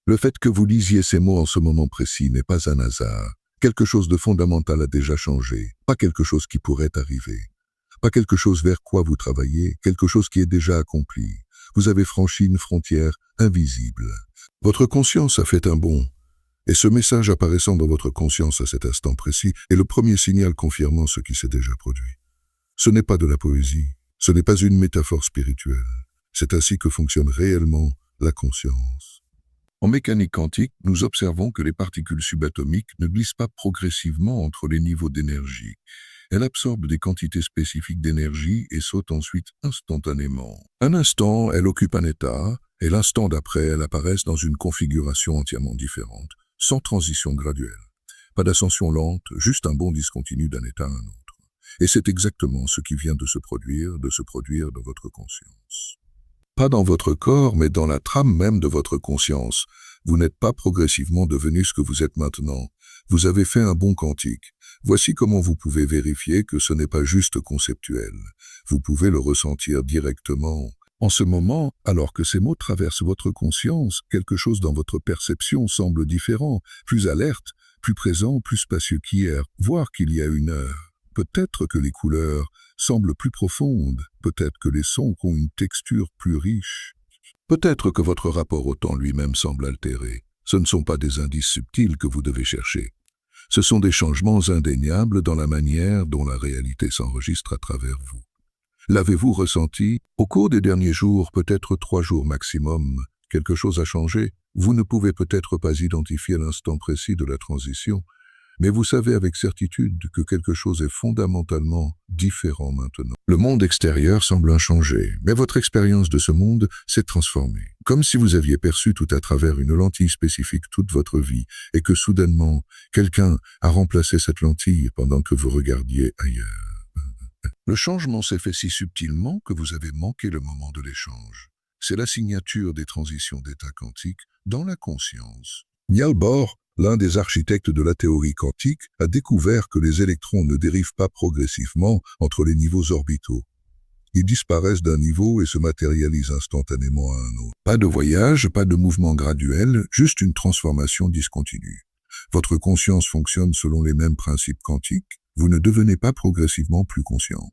Le fait que vous lisiez ces mots en ce moment précis n'est pas un hasard. Quelque chose de fondamental a déjà changé, pas quelque chose qui pourrait arriver. Pas quelque chose vers quoi vous travaillez, quelque chose qui est déjà accompli. Vous avez franchi une frontière invisible. Votre conscience a fait un bond. Et ce message apparaissant dans votre conscience à cet instant précis est le premier signal confirmant ce qui s'est déjà produit. Ce n'est pas de la poésie, ce n'est pas une métaphore spirituelle. C'est ainsi que fonctionne réellement la conscience. En mécanique quantique, nous observons que les particules subatomiques ne glissent pas progressivement entre les niveaux d'énergie. Elles absorbent des quantités spécifiques d'énergie et sautent ensuite instantanément. Un instant, elles occupent un état, et l'instant d'après, elles apparaissent dans une configuration entièrement différente, sans transition graduelle. Pas d'ascension lente, juste un bond discontinu d'un état à un autre. Et c'est exactement ce qui vient de se produire dans votre conscience. Pas dans votre corps, mais dans la trame même de votre conscience. Vous n'êtes pas progressivement devenu ce que vous êtes maintenant. Vous avez fait un bond quantique. Voici comment vous pouvez vérifier que ce n'est pas juste conceptuel. Vous pouvez le ressentir directement. En ce moment, alors que ces mots traversent votre conscience, quelque chose dans votre perception semble différent, plus alerte, plus présent, plus spacieux qu'hier, voire qu'il y a une heure. Peut-être que les couleurs semblent plus profondes, peut-être que les sons ont une texture plus riche. Peut-être que votre rapport au temps lui-même semble altéré. Ce ne sont pas des indices subtils que vous devez chercher. Ce sont des changements indéniables dans la manière dont la réalité s'enregistre à travers vous. L'avez-vous ressenti? Au cours des derniers jours, peut-être 3 jours maximum, quelque chose a changé. Vous ne pouvez peut-être pas identifier l'instant précis de la transition, mais vous savez avec certitude que quelque chose est fondamentalement différent maintenant. Le monde extérieur semble inchangé, mais votre expérience de ce monde s'est transformée. Comme si vous aviez perçu tout à travers une lentille spécifique toute votre vie, et que soudainement, quelqu'un a remplacé cette lentille pendant que vous regardiez ailleurs. Le changement s'est fait si subtilement que vous avez manqué le moment de l'échange. C'est la signature des transitions d'état quantique dans la conscience. Niels Bohr, l'un des architectes de la théorie quantique, a découvert que les électrons ne dérivent pas progressivement entre les niveaux orbitaux. Ils disparaissent d'un niveau et se matérialisent instantanément à un autre. Pas de voyage, pas de mouvement graduel, juste une transformation discontinue. Votre conscience fonctionne selon les mêmes principes quantiques. Vous ne devenez pas progressivement plus conscient.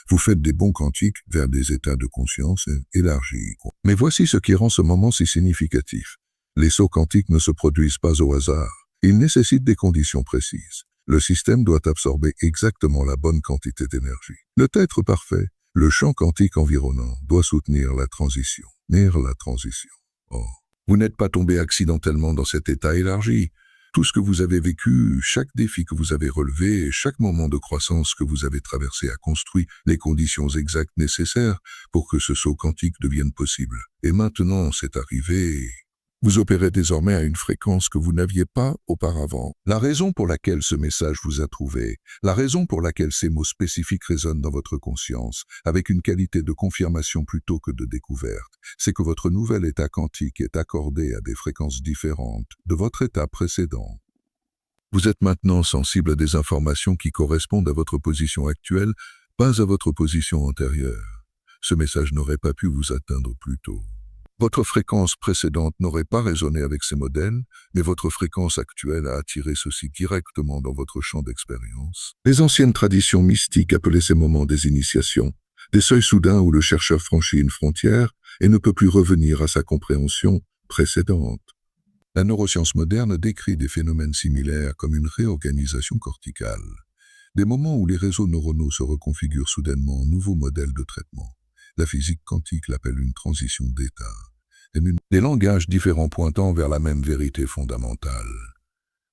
Vous faites des bonds quantiques vers des états de conscience élargis. Mais voici ce qui rend ce moment si significatif. Les sauts quantiques ne se produisent pas au hasard. Ils nécessitent des conditions précises. Le système doit absorber exactement la bonne quantité d'énergie. Le être parfait, le champ quantique environnant, doit soutenir la transition. Oh. Vous n'êtes pas tombé accidentellement dans cet état élargi. Tout ce que vous avez vécu, chaque défi que vous avez relevé, chaque moment de croissance que vous avez traversé a construit les conditions exactes nécessaires pour que ce saut quantique devienne possible. Et maintenant, c'est arrivé. Vous opérez désormais à une fréquence que vous n'aviez pas auparavant. La raison pour laquelle ce message vous a trouvé, la raison pour laquelle ces mots spécifiques résonnent dans votre conscience, avec une qualité de confirmation plutôt que de découverte, c'est que votre nouvel état quantique est accordé à des fréquences différentes de votre état précédent. Vous êtes maintenant sensible à des informations qui correspondent à votre position actuelle, pas à votre position antérieure. Ce message n'aurait pas pu vous atteindre plus tôt. Votre fréquence précédente n'aurait pas résonné avec ces modèles, mais votre fréquence actuelle a attiré ceci directement dans votre champ d'expérience. Les anciennes traditions mystiques appelaient ces moments des initiations, des seuils soudains où le chercheur franchit une frontière et ne peut plus revenir à sa compréhension précédente. La neuroscience moderne décrit des phénomènes similaires comme une réorganisation corticale, des moments où les réseaux neuronaux se reconfigurent soudainement en nouveaux modèles de traitement. La physique quantique l'appelle une transition d'état. Des langages différents pointant vers la même vérité fondamentale.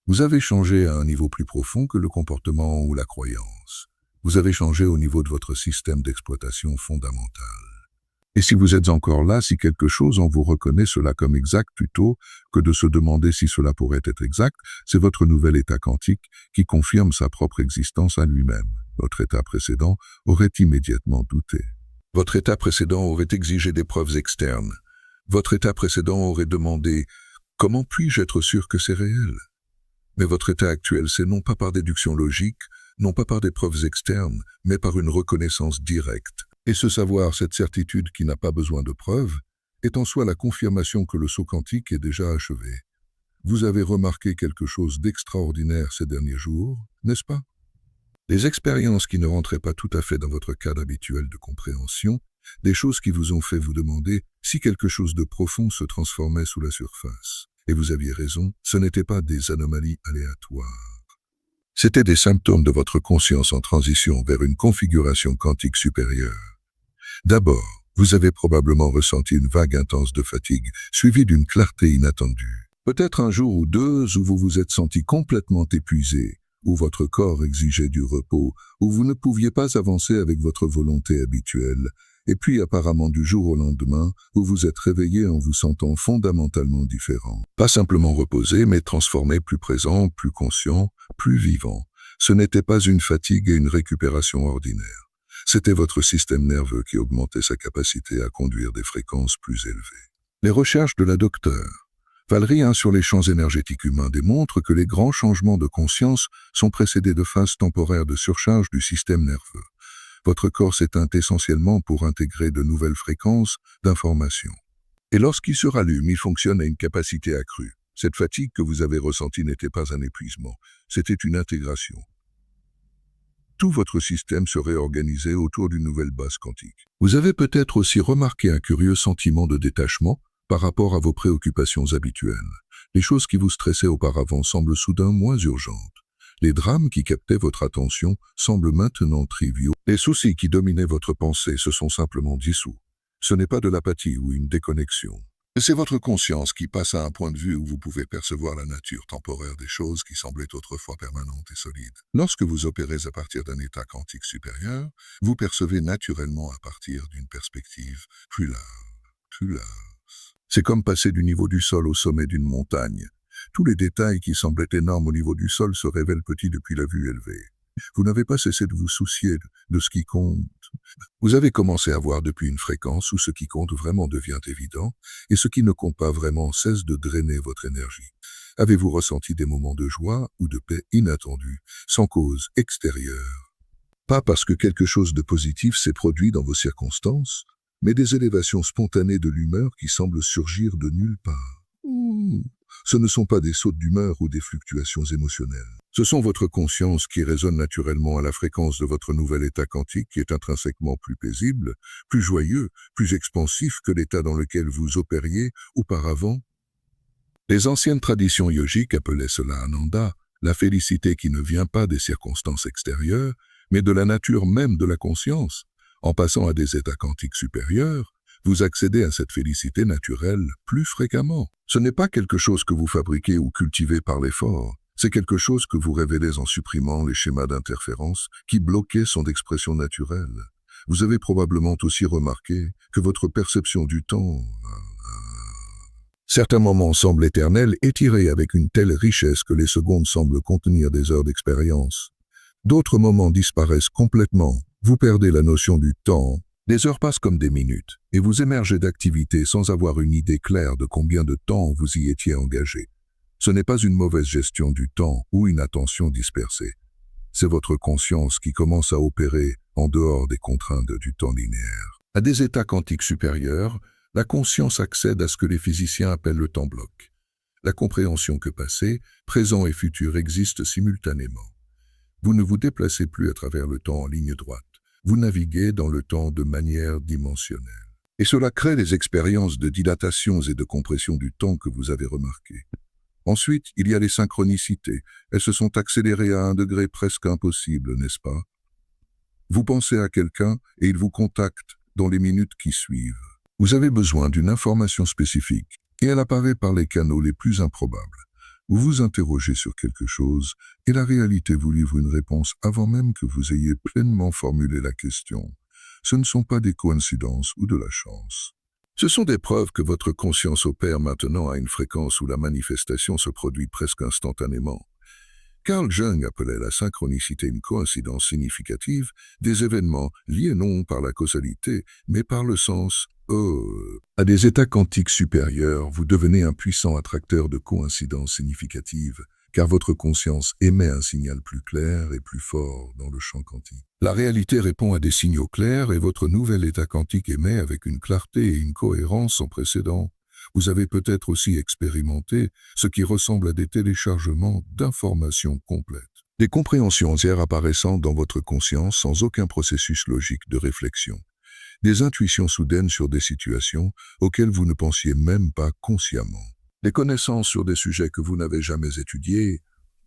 Vous avez changé à un niveau plus profond que le comportement ou la croyance. Vous avez changé au niveau de votre système d'exploitation fondamental. Et si vous êtes encore là, si quelque chose en vous reconnaît cela comme exact plutôt que de se demander si cela pourrait être exact, c'est votre nouvel état quantique qui confirme sa propre existence à lui-même. Votre état précédent aurait immédiatement douté. Votre état précédent aurait exigé des preuves externes. Votre état précédent aurait demandé « Comment puis-je être sûr que c'est réel ?» Mais votre état actuel, c'est non pas par déduction logique, non pas par des preuves externes, mais par une reconnaissance directe. Et ce savoir, cette certitude qui n'a pas besoin de preuves, est en soi la confirmation que le saut quantique est déjà achevé. Vous avez remarqué quelque chose d'extraordinaire ces derniers jours, n'est-ce pas? Des expériences qui ne rentraient pas tout à fait dans votre cadre habituel de compréhension, des choses qui vous ont fait vous demander si quelque chose de profond se transformait sous la surface. Et vous aviez raison, ce n'étaient pas des anomalies aléatoires. C'étaient des symptômes de votre conscience en transition vers une configuration quantique supérieure. D'abord, vous avez probablement ressenti une vague intense de fatigue, suivie d'une clarté inattendue. Peut-être un jour ou deux où vous vous êtes senti complètement épuisé, où votre corps exigeait du repos, où vous ne pouviez pas avancer avec votre volonté habituelle, et puis apparemment du jour au lendemain, où vous êtes réveillé en vous sentant fondamentalement différent. Pas simplement reposé, mais transformé, plus présent, plus conscient, plus vivant. Ce n'était pas une fatigue et une récupération ordinaire. C'était votre système nerveux qui augmentait sa capacité à conduire des fréquences plus élevées. Les recherches de la docteure Valérie sur les champs énergétiques humains démontrent que les grands changements de conscience sont précédés de phases temporaires de surcharge du système nerveux. Votre corps s'éteint essentiellement pour intégrer de nouvelles fréquences d'information. Et lorsqu'il se rallume, il fonctionne à une capacité accrue. Cette fatigue que vous avez ressentie n'était pas un épuisement, c'était une intégration. Tout votre système se réorganisait autour d'une nouvelle base quantique. Vous avez peut-être aussi remarqué un curieux sentiment de détachement par rapport à vos préoccupations habituelles. Les choses qui vous stressaient auparavant semblent soudain moins urgentes. Les drames qui captaient votre attention semblent maintenant triviaux. Les soucis qui dominaient votre pensée se sont simplement dissous. Ce n'est pas de l'apathie ou une déconnexion. C'est votre conscience qui passe à un point de vue où vous pouvez percevoir la nature temporaire des choses qui semblaient autrefois permanentes et solides. Lorsque vous opérez à partir d'un état quantique supérieur, vous percevez naturellement à partir d'une perspective plus large. C'est comme passer du niveau du sol au sommet d'une montagne. Tous les détails qui semblaient énormes au niveau du sol se révèlent petits depuis la vue élevée. Vous n'avez pas cessé de vous soucier de ce qui compte. Vous avez commencé à voir depuis une fréquence où ce qui compte vraiment devient évident et ce qui ne compte pas vraiment cesse de drainer votre énergie. Avez-vous ressenti des moments de joie ou de paix inattendus, sans cause extérieure? Pas parce que quelque chose de positif s'est produit dans vos circonstances, mais des élévations spontanées de l'humeur qui semblent surgir de nulle part. Ce ne sont pas des sautes d'humeur ou des fluctuations émotionnelles. Ce sont votre conscience qui résonne naturellement à la fréquence de votre nouvel état quantique qui est intrinsèquement plus paisible, plus joyeux, plus expansif que l'état dans lequel vous opériez auparavant. Les anciennes traditions yogiques appelaient cela Ananda, la félicité qui ne vient pas des circonstances extérieures, mais de la nature même de la conscience. En passant à des états quantiques supérieurs, vous accédez à cette félicité naturelle plus fréquemment. Ce n'est pas quelque chose que vous fabriquez ou cultivez par l'effort, c'est quelque chose que vous révélez en supprimant les schémas d'interférence qui bloquaient son expression naturelle. Vous avez probablement aussi remarqué que votre perception du temps... Certains moments semblent éternels, étirés avec une telle richesse que les secondes semblent contenir des heures d'expérience. D'autres moments disparaissent complètement. Vous perdez la notion du temps. Des heures passent comme des minutes, et vous émergez d'activité sans avoir une idée claire de combien de temps vous y étiez engagé. Ce n'est pas une mauvaise gestion du temps ou une attention dispersée. C'est votre conscience qui commence à opérer en dehors des contraintes du temps linéaire. À des états quantiques supérieurs, la conscience accède à ce que les physiciens appellent le temps bloc. La compréhension que passé, présent et futur existent simultanément. Vous ne vous déplacez plus à travers le temps en ligne droite. Vous naviguez dans le temps de manière dimensionnelle. Et cela crée les expériences de dilatation et de compression du temps que vous avez remarquées. Ensuite, il y a les synchronicités. Elles se sont accélérées à un degré presque impossible, n'est-ce pas? Vous pensez à quelqu'un et il vous contacte dans les minutes qui suivent. Vous avez besoin d'une information spécifique et elle apparaît par les canaux les plus improbables. Vous vous interrogez sur quelque chose et la réalité vous livre une réponse avant même que vous ayez pleinement formulé la question. Ce ne sont pas des coïncidences ou de la chance. Ce sont des preuves que votre conscience opère maintenant à une fréquence où la manifestation se produit presque instantanément. Carl Jung appelait la synchronicité une coïncidence significative des événements liés non par la causalité, mais par le sens À des états quantiques supérieurs, vous devenez un puissant attracteur de coïncidences significatives, car votre conscience émet un signal plus clair et plus fort dans le champ quantique. La réalité répond à des signaux clairs et votre nouvel état quantique émet avec une clarté et une cohérence sans précédent. Vous avez peut-être aussi expérimenté ce qui ressemble à des téléchargements d'informations complètes. Des compréhensions entières apparaissant dans votre conscience sans aucun processus logique de réflexion. Des intuitions soudaines sur des situations auxquelles vous ne pensiez même pas consciemment. Des connaissances sur des sujets que vous n'avez jamais étudiés,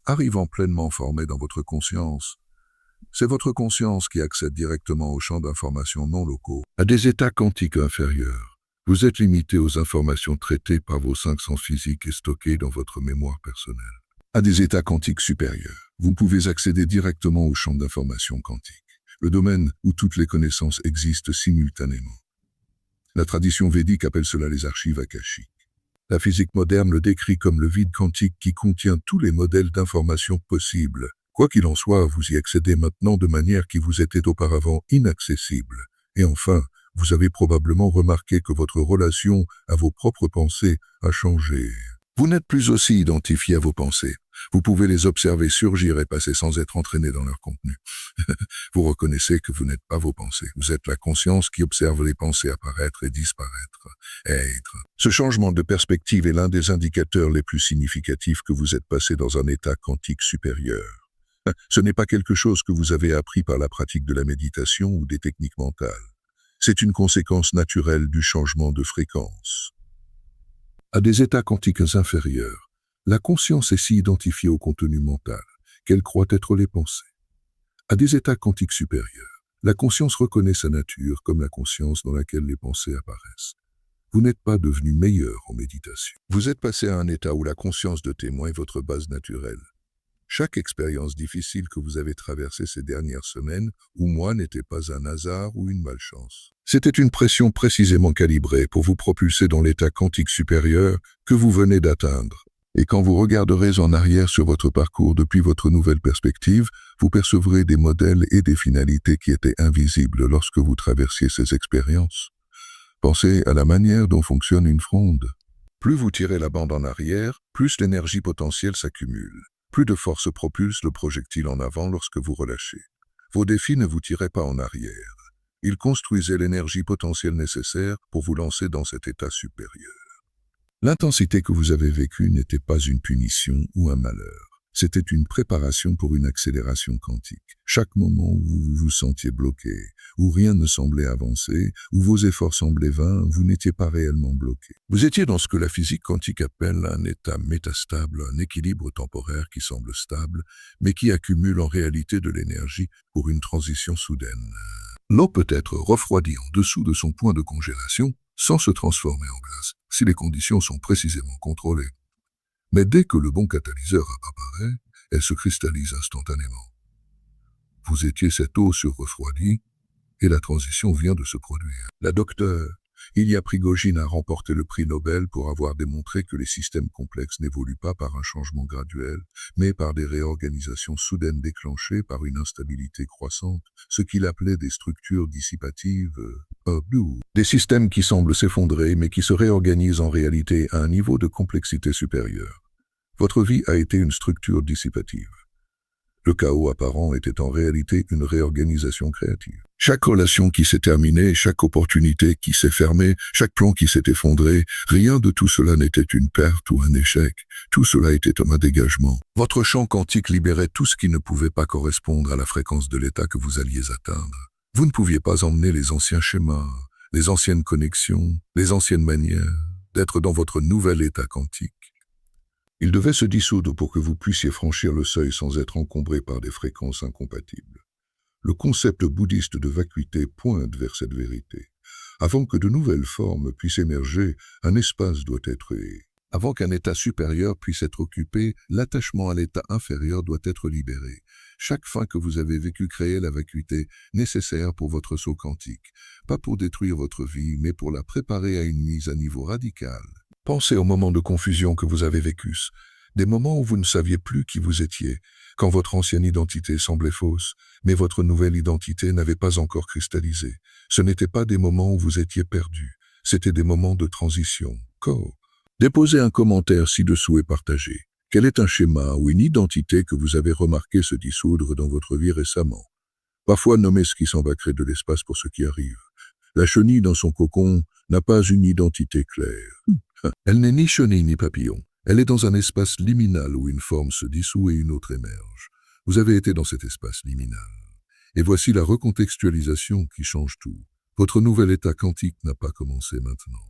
arrivant pleinement formées dans votre conscience. C'est votre conscience qui accède directement aux champs d'informations non locaux, à des états quantiques inférieurs. Vous êtes limité aux informations traitées par vos 5 sens physiques et stockées dans votre mémoire personnelle. À des états quantiques supérieurs, vous pouvez accéder directement aux champs d'informations quantiques, le domaine où toutes les connaissances existent simultanément. La tradition védique appelle cela les archives akashiques. La physique moderne le décrit comme le vide quantique qui contient tous les modèles d'informations possibles. Quoi qu'il en soit, vous y accédez maintenant de manière qui vous était auparavant inaccessible. Et enfin, vous avez probablement remarqué que votre relation à vos propres pensées a changé. Vous n'êtes plus aussi identifié à vos pensées. Vous pouvez les observer surgir et passer sans être entraîné dans leur contenu. Vous reconnaissez que vous n'êtes pas vos pensées. Vous êtes la conscience qui observe les pensées apparaître et disparaître. Être. Ce changement de perspective est l'un des indicateurs les plus significatifs que vous êtes passé dans un état quantique supérieur. Ce n'est pas quelque chose que vous avez appris par la pratique de la méditation ou des techniques mentales. C'est une conséquence naturelle du changement de fréquence. À des états quantiques inférieurs, la conscience est si identifiée au contenu mental qu'elle croit être les pensées. À des états quantiques supérieurs, la conscience reconnaît sa nature comme la conscience dans laquelle les pensées apparaissent. Vous n'êtes pas devenu meilleur en méditation. Vous êtes passé à un état où la conscience de témoin est votre base naturelle. Chaque expérience difficile que vous avez traversée ces dernières semaines ou mois n'était pas un hasard ou une malchance. C'était une pression précisément calibrée pour vous propulser dans l'état quantique supérieur que vous venez d'atteindre. Et quand vous regarderez en arrière sur votre parcours depuis votre nouvelle perspective, vous percevrez des modèles et des finalités qui étaient invisibles lorsque vous traversiez ces expériences. Pensez à la manière dont fonctionne une fronde. Plus vous tirez la bande en arrière, plus l'énergie potentielle s'accumule. Plus de force propulse le projectile en avant lorsque vous relâchez. Vos défis ne vous tiraient pas en arrière. Ils construisaient l'énergie potentielle nécessaire pour vous lancer dans cet état supérieur. L'intensité que vous avez vécue n'était pas une punition ou un malheur. C'était une préparation pour une accélération quantique. Chaque moment où vous vous sentiez bloqué, où rien ne semblait avancer, où vos efforts semblaient vains, vous n'étiez pas réellement bloqué. Vous étiez dans ce que la physique quantique appelle un état métastable, un équilibre temporaire qui semble stable, mais qui accumule en réalité de l'énergie pour une transition soudaine. L'eau peut être refroidie en dessous de son point de congélation sans se transformer en glace, si les conditions sont précisément contrôlées. Mais dès que le bon catalyseur apparaît, elle se cristallise instantanément. Vous étiez cette eau sur-refroidie et la transition vient de se produire. La docteure Ilya Prigogine a remporté le prix Nobel pour avoir démontré que les systèmes complexes n'évoluent pas par un changement graduel, mais par des réorganisations soudaines déclenchées par une instabilité croissante, ce qu'il appelait des structures dissipatives, des systèmes qui semblent s'effondrer mais qui se réorganisent en réalité à un niveau de complexité supérieur. Votre vie a été une structure dissipative. Le chaos apparent était en réalité une réorganisation créative. Chaque relation qui s'est terminée, chaque opportunité qui s'est fermée, chaque plan qui s'est effondré, rien de tout cela n'était une perte ou un échec. Tout cela était un dégagement. Votre champ quantique libérait tout ce qui ne pouvait pas correspondre à la fréquence de l'état que vous alliez atteindre. Vous ne pouviez pas emmener les anciens schémas, les anciennes connexions, les anciennes manières d'être dans votre nouvel état quantique. Il devait se dissoudre pour que vous puissiez franchir le seuil sans être encombré par des fréquences incompatibles. Le concept bouddhiste de vacuité pointe vers cette vérité. Avant que de nouvelles formes puissent émerger, un espace doit être créé. Avant qu'un état supérieur puisse être occupé, l'attachement à l'état inférieur doit être libéré. Chaque fin que vous avez vécue créait la vacuité nécessaire pour votre saut quantique. Pas pour détruire votre vie, mais pour la préparer à une mise à niveau radicale. Pensez aux moments de confusion que vous avez vécus, des moments où vous ne saviez plus qui vous étiez, quand votre ancienne identité semblait fausse, mais votre nouvelle identité n'avait pas encore cristallisé. Ce n'étaient pas des moments où vous étiez perdu, c'étaient des moments de transition. Déposez un commentaire ci-dessous et partagez. Quel est un schéma ou une identité que vous avez remarqué se dissoudre dans votre vie récemment? Parfois nommer ce qui s'en va créer de l'espace pour ce qui arrive. La chenille dans son cocon n'a pas une identité claire. Elle n'est ni chenille ni papillon. Elle est dans un espace liminal où une forme se dissout et une autre émerge. Vous avez été dans cet espace liminal. Et voici la recontextualisation qui change tout. Votre nouvel état quantique n'a pas commencé maintenant.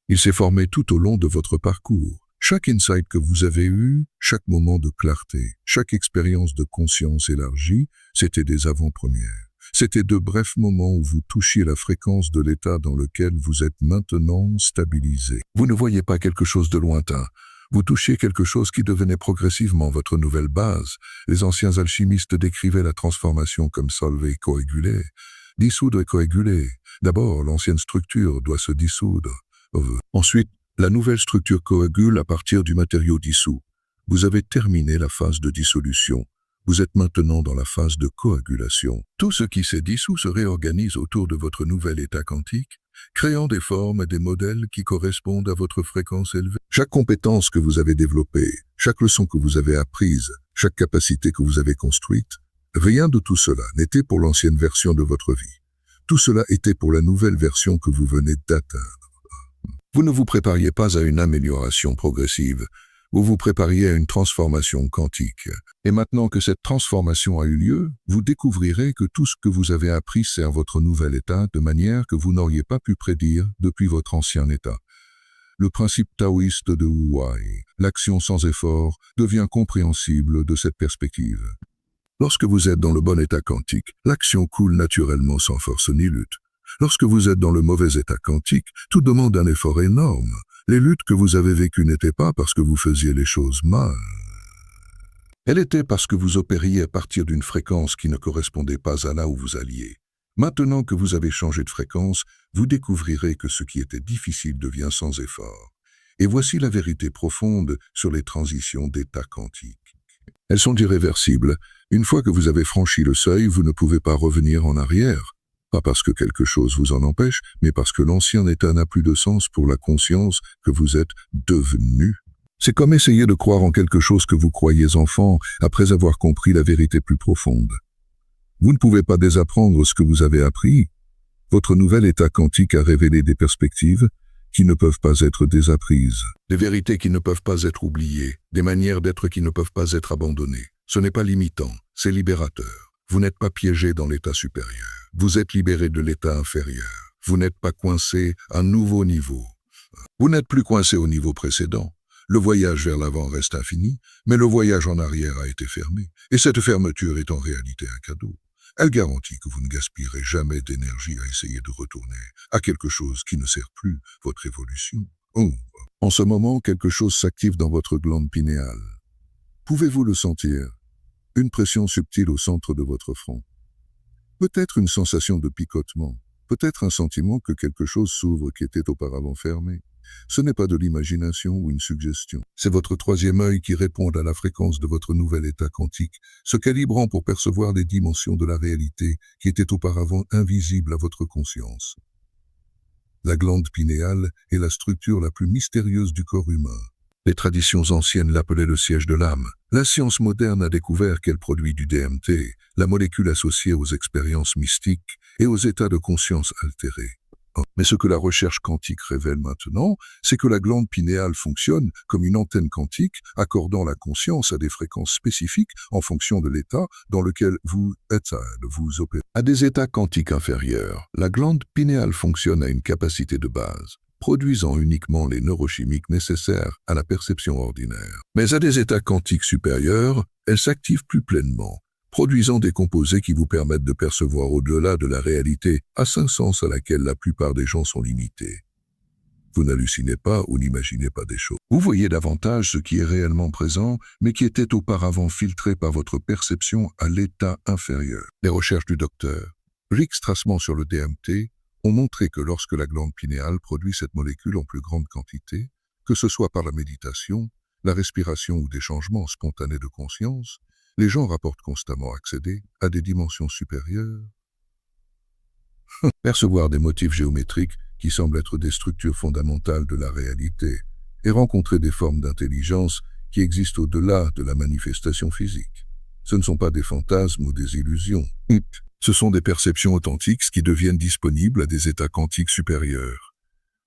Il s'est formé tout au long de votre parcours. Chaque insight que vous avez eu, chaque moment de clarté, chaque expérience de conscience élargie, c'était des avant-premières. C'était de brefs moments où vous touchiez la fréquence de l'état dans lequel vous êtes maintenant stabilisé. Vous ne voyez pas quelque chose de lointain. Vous touchiez quelque chose qui devenait progressivement votre nouvelle base. Les anciens alchimistes décrivaient la transformation comme solver, coaguler. Dissoudre et coaguler. D'abord, l'ancienne structure doit se dissoudre. Ensuite, la nouvelle structure coagule à partir du matériau dissous. Vous avez terminé la phase de dissolution. Vous êtes maintenant dans la phase de coagulation. Tout ce qui s'est dissous se réorganise autour de votre nouvel état quantique, créant des formes et des modèles qui correspondent à votre fréquence élevée. Chaque compétence que vous avez développée, chaque leçon que vous avez apprise, chaque capacité que vous avez construite, rien de tout cela n'était pour l'ancienne version de votre vie. Tout cela était pour la nouvelle version que vous venez d'atteindre. Vous ne vous prépariez pas à une amélioration progressive, vous vous prépariez à une transformation quantique. Et maintenant que cette transformation a eu lieu, vous découvrirez que tout ce que vous avez appris sert votre nouvel état de manière que vous n'auriez pas pu prédire depuis votre ancien état. Le principe taoïste de Wu Wei, l'action sans effort, devient compréhensible de cette perspective. Lorsque vous êtes dans le bon état quantique, l'action coule naturellement sans force ni lutte. Lorsque vous êtes dans le mauvais état quantique, tout demande un effort énorme. Les luttes que vous avez vécues n'étaient pas parce que vous faisiez les choses mal. Elles étaient parce que vous opériez à partir d'une fréquence qui ne correspondait pas à là où vous alliez. Maintenant que vous avez changé de fréquence, vous découvrirez que ce qui était difficile devient sans effort. Et voici la vérité profonde sur les transitions d'état quantique. Elles sont irréversibles. Une fois que vous avez franchi le seuil, vous ne pouvez pas revenir en arrière. Pas parce que quelque chose vous en empêche, mais parce que l'ancien état n'a plus de sens pour la conscience que vous êtes devenu. C'est comme essayer de croire en quelque chose que vous croyiez enfant après avoir compris la vérité plus profonde. Vous ne pouvez pas désapprendre ce que vous avez appris. Votre nouvel état quantique a révélé des perspectives qui ne peuvent pas être désapprises, des vérités qui ne peuvent pas être oubliées, des manières d'être qui ne peuvent pas être abandonnées. Ce n'est pas limitant, c'est libérateur. Vous n'êtes pas piégé dans l'état supérieur. Vous êtes libéré de l'état inférieur. Vous n'êtes pas coincé à un nouveau niveau. Vous n'êtes plus coincé au niveau précédent. Le voyage vers l'avant reste infini, mais le voyage en arrière a été fermé. Et cette fermeture est en réalité un cadeau. Elle garantit que vous ne gaspillerez jamais d'énergie à essayer de retourner à quelque chose qui ne sert plus votre évolution. Oh. En ce moment, quelque chose s'active dans votre glande pinéale. Pouvez-vous le sentir? Une pression subtile au centre de votre front. Peut-être une sensation de picotement, peut-être un sentiment que quelque chose s'ouvre qui était auparavant fermé. Ce n'est pas de l'imagination ou une suggestion. C'est votre troisième œil qui répond à la fréquence de votre nouvel état quantique, se calibrant pour percevoir les dimensions de la réalité qui étaient auparavant invisibles à votre conscience. La glande pinéale est la structure la plus mystérieuse du corps humain. Les traditions anciennes l'appelaient le siège de l'âme. La science moderne a découvert qu'elle produit du DMT, la molécule associée aux expériences mystiques et aux états de conscience altérés. Mais ce que la recherche quantique révèle maintenant, c'est que la glande pinéale fonctionne comme une antenne quantique, accordant la conscience à des fréquences spécifiques en fonction de l'état dans lequel vous opérez. À des états quantiques inférieurs, la glande pinéale fonctionne à une capacité de base, produisant uniquement les neurochimiques nécessaires à la perception ordinaire. Mais à des états quantiques supérieurs, elle s'active plus pleinement, produisant des composés qui vous permettent de percevoir au-delà de la réalité à 5 sens à laquelle la plupart des gens sont limités. Vous n'hallucinez pas ou n'imaginez pas des choses. Vous voyez davantage ce qui est réellement présent, mais qui était auparavant filtré par votre perception à l'état inférieur. Les recherches du docteur Rick Strassman sur le DMT ont montré que lorsque la glande pinéale produit cette molécule en plus grande quantité, que ce soit par la méditation, la respiration ou des changements spontanés de conscience, les gens rapportent constamment accéder à des dimensions supérieures. Percevoir des motifs géométriques qui semblent être des structures fondamentales de la réalité et rencontrer des formes d'intelligence qui existent au-delà de la manifestation physique. Ce ne sont pas des fantasmes ou des illusions. Ce sont des perceptions authentiques qui deviennent disponibles à des états quantiques supérieurs.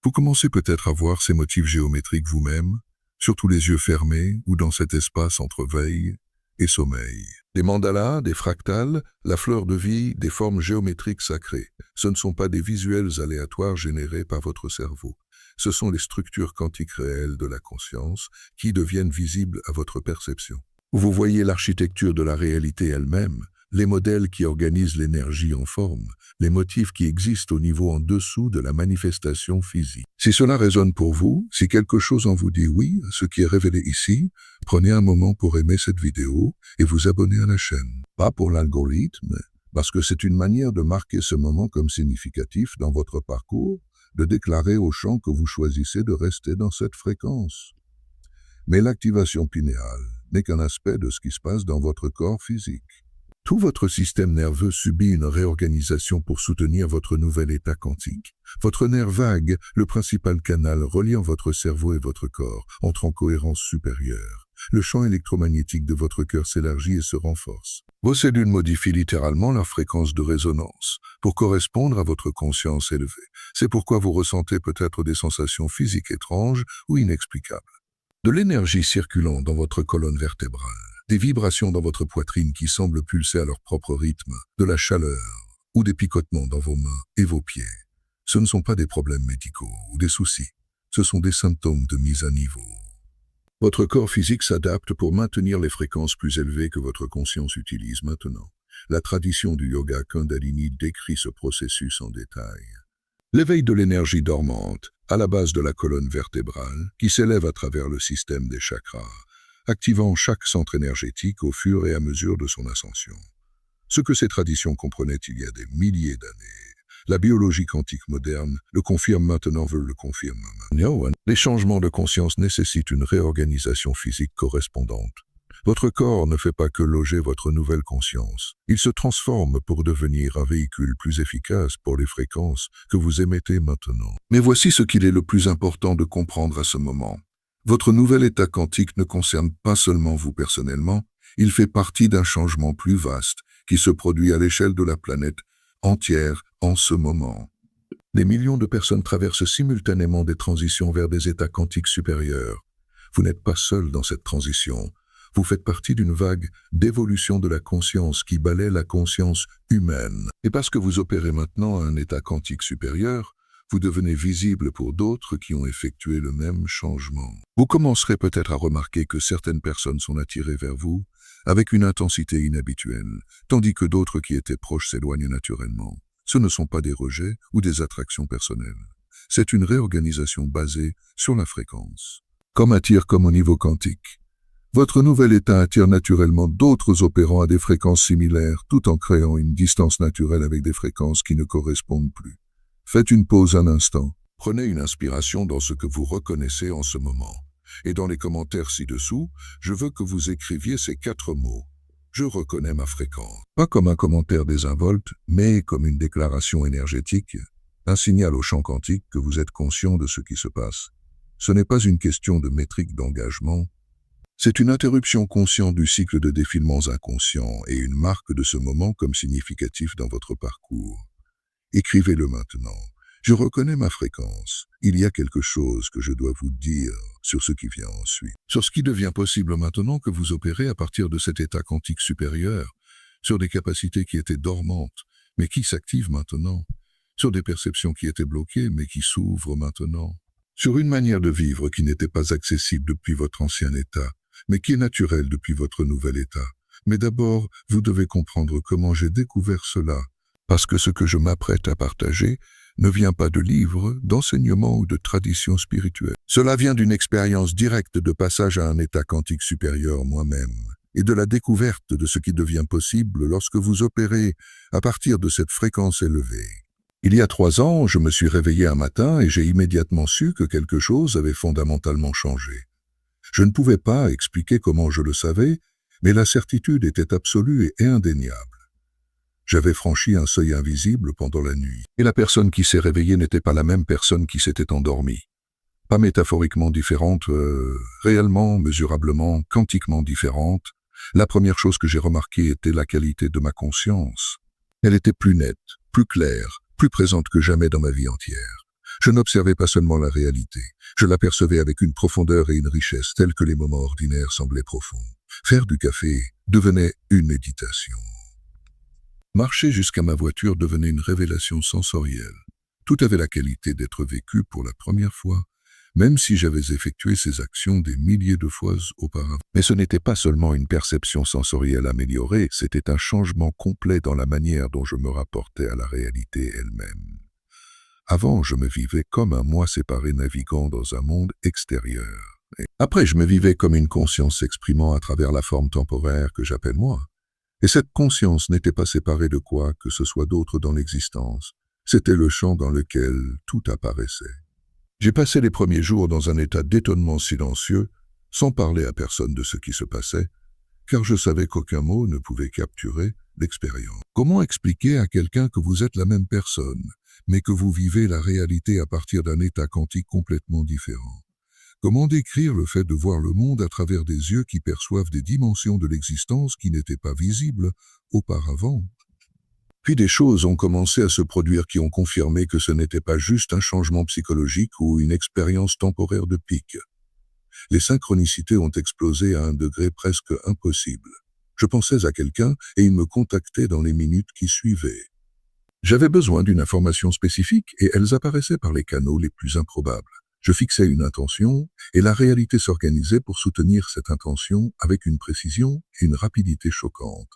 Vous commencez peut-être à voir ces motifs géométriques vous-même, surtout les yeux fermés ou dans cet espace entre veille et sommeil. Des mandalas, des fractales, la fleur de vie, des formes géométriques sacrées. Ce ne sont pas des visuels aléatoires générés par votre cerveau. Ce sont les structures quantiques réelles de la conscience qui deviennent visibles à votre perception. Vous voyez l'architecture de la réalité elle-même, les modèles qui organisent l'énergie en forme, les motifs qui existent au niveau en dessous de la manifestation physique. Si cela résonne pour vous, si quelque chose en vous dit oui à ce qui est révélé ici, prenez un moment pour aimer cette vidéo et vous abonner à la chaîne. Pas pour l'algorithme, parce que c'est une manière de marquer ce moment comme significatif dans votre parcours, de déclarer au champ que vous choisissez de rester dans cette fréquence. Mais l'activation pinéale n'est qu'un aspect de ce qui se passe dans votre corps physique. Tout votre système nerveux subit une réorganisation pour soutenir votre nouvel état quantique. Votre nerf vague, le principal canal reliant votre cerveau et votre corps, entre en cohérence supérieure. Le champ électromagnétique de votre cœur s'élargit et se renforce. Vos cellules modifient littéralement leur fréquence de résonance pour correspondre à votre conscience élevée. C'est pourquoi vous ressentez peut-être des sensations physiques étranges ou inexplicables. De l'énergie circulant dans votre colonne vertébrale. Des vibrations dans votre poitrine qui semblent pulser à leur propre rythme, de la chaleur ou des picotements dans vos mains et vos pieds. Ce ne sont pas des problèmes médicaux ou des soucis, ce sont des symptômes de mise à niveau. Votre corps physique s'adapte pour maintenir les fréquences plus élevées que votre conscience utilise maintenant. La tradition du yoga Kundalini décrit ce processus en détail. L'éveil de l'énergie dormante, à la base de la colonne vertébrale, qui s'élève à travers le système des chakras, activant chaque centre énergétique au fur et à mesure de son ascension. Ce que ces traditions comprenaient il y a des milliers d'années, la biologie quantique moderne le confirme maintenant, le confirme maintenant. Les changements de conscience nécessitent une réorganisation physique correspondante. Votre corps ne fait pas que loger votre nouvelle conscience. Il se transforme pour devenir un véhicule plus efficace pour les fréquences que vous émettez maintenant. Mais voici ce qu'il est le plus important de comprendre à ce moment. Votre nouvel état quantique ne concerne pas seulement vous personnellement, il fait partie d'un changement plus vaste qui se produit à l'échelle de la planète entière en ce moment. Des millions de personnes traversent simultanément des transitions vers des états quantiques supérieurs. Vous n'êtes pas seul dans cette transition. Vous faites partie d'une vague d'évolution de la conscience qui balaie la conscience humaine. Et parce que vous opérez maintenant à un état quantique supérieur, vous devenez visible pour d'autres qui ont effectué le même changement. Vous commencerez peut-être à remarquer que certaines personnes sont attirées vers vous avec une intensité inhabituelle, tandis que d'autres qui étaient proches s'éloignent naturellement. Ce ne sont pas des rejets ou des attractions personnelles. C'est une réorganisation basée sur la fréquence. Comme attire comme au niveau quantique. Votre nouvel état attire naturellement d'autres opérants à des fréquences similaires, tout en créant une distance naturelle avec des fréquences qui ne correspondent plus. Faites une pause un instant. Prenez une inspiration dans ce que vous reconnaissez en ce moment. Et dans les commentaires ci-dessous, je veux que vous écriviez ces 4 mots. Je reconnais ma fréquence. Pas comme un commentaire désinvolte, mais comme une déclaration énergétique, un signal au champ quantique que vous êtes conscient de ce qui se passe. Ce n'est pas une question de métrique d'engagement. C'est une interruption consciente du cycle de défilements inconscients et une marque de ce moment comme significatif dans votre parcours. Écrivez-le maintenant. Je reconnais ma fréquence. Il y a quelque chose que je dois vous dire sur ce qui vient ensuite. Sur ce qui devient possible maintenant que vous opérez à partir de cet état quantique supérieur, sur des capacités qui étaient dormantes, mais qui s'activent maintenant, sur des perceptions qui étaient bloquées, mais qui s'ouvrent maintenant, sur une manière de vivre qui n'était pas accessible depuis votre ancien état, mais qui est naturelle depuis votre nouvel état. Mais d'abord, vous devez comprendre comment j'ai découvert cela. Parce que ce que je m'apprête à partager ne vient pas de livres, d'enseignements ou de traditions spirituelles. Cela vient d'une expérience directe de passage à un état quantique supérieur moi-même et de la découverte de ce qui devient possible lorsque vous opérez à partir de cette fréquence élevée. Il y a 3 ans, je me suis réveillé un matin et j'ai immédiatement su que quelque chose avait fondamentalement changé. Je ne pouvais pas expliquer comment je le savais, mais la certitude était absolue et indéniable. J'avais franchi un seuil invisible pendant la nuit. Et la personne qui s'est réveillée n'était pas la même personne qui s'était endormie. Pas métaphoriquement différente, réellement, mesurablement, quantiquement différente. La première chose que j'ai remarquée était la qualité de ma conscience. Elle était plus nette, plus claire, plus présente que jamais dans ma vie entière. Je n'observais pas seulement la réalité, je l'apercevais avec une profondeur et une richesse telles que les moments ordinaires semblaient profonds. Faire du café devenait une méditation. Marcher jusqu'à ma voiture devenait une révélation sensorielle. Tout avait la qualité d'être vécu pour la première fois, même si j'avais effectué ces actions des milliers de fois auparavant. Mais ce n'était pas seulement une perception sensorielle améliorée, c'était un changement complet dans la manière dont je me rapportais à la réalité elle-même. Avant, je me vivais comme un moi séparé naviguant dans un monde extérieur. Et après, je me vivais comme une conscience s'exprimant à travers la forme temporaire que j'appelle moi. Et cette conscience n'était pas séparée de quoi que ce soit d'autre dans l'existence. C'était le champ dans lequel tout apparaissait. J'ai passé les premiers jours dans un état d'étonnement silencieux, sans parler à personne de ce qui se passait, car je savais qu'aucun mot ne pouvait capturer l'expérience. Comment expliquer à quelqu'un que vous êtes la même personne, mais que vous vivez la réalité à partir d'un état quantique complètement différent? Comment décrire le fait de voir le monde à travers des yeux qui perçoivent des dimensions de l'existence qui n'étaient pas visibles auparavant? Puis des choses ont commencé à se produire qui ont confirmé que ce n'était pas juste un changement psychologique ou une expérience temporaire de pic. Les synchronicités ont explosé à un degré presque impossible. Je pensais à quelqu'un et il me contactait dans les minutes qui suivaient. J'avais besoin d'une information spécifique et elles apparaissaient par les canaux les plus improbables. Je fixais une intention et la réalité s'organisait pour soutenir cette intention avec une précision et une rapidité choquantes.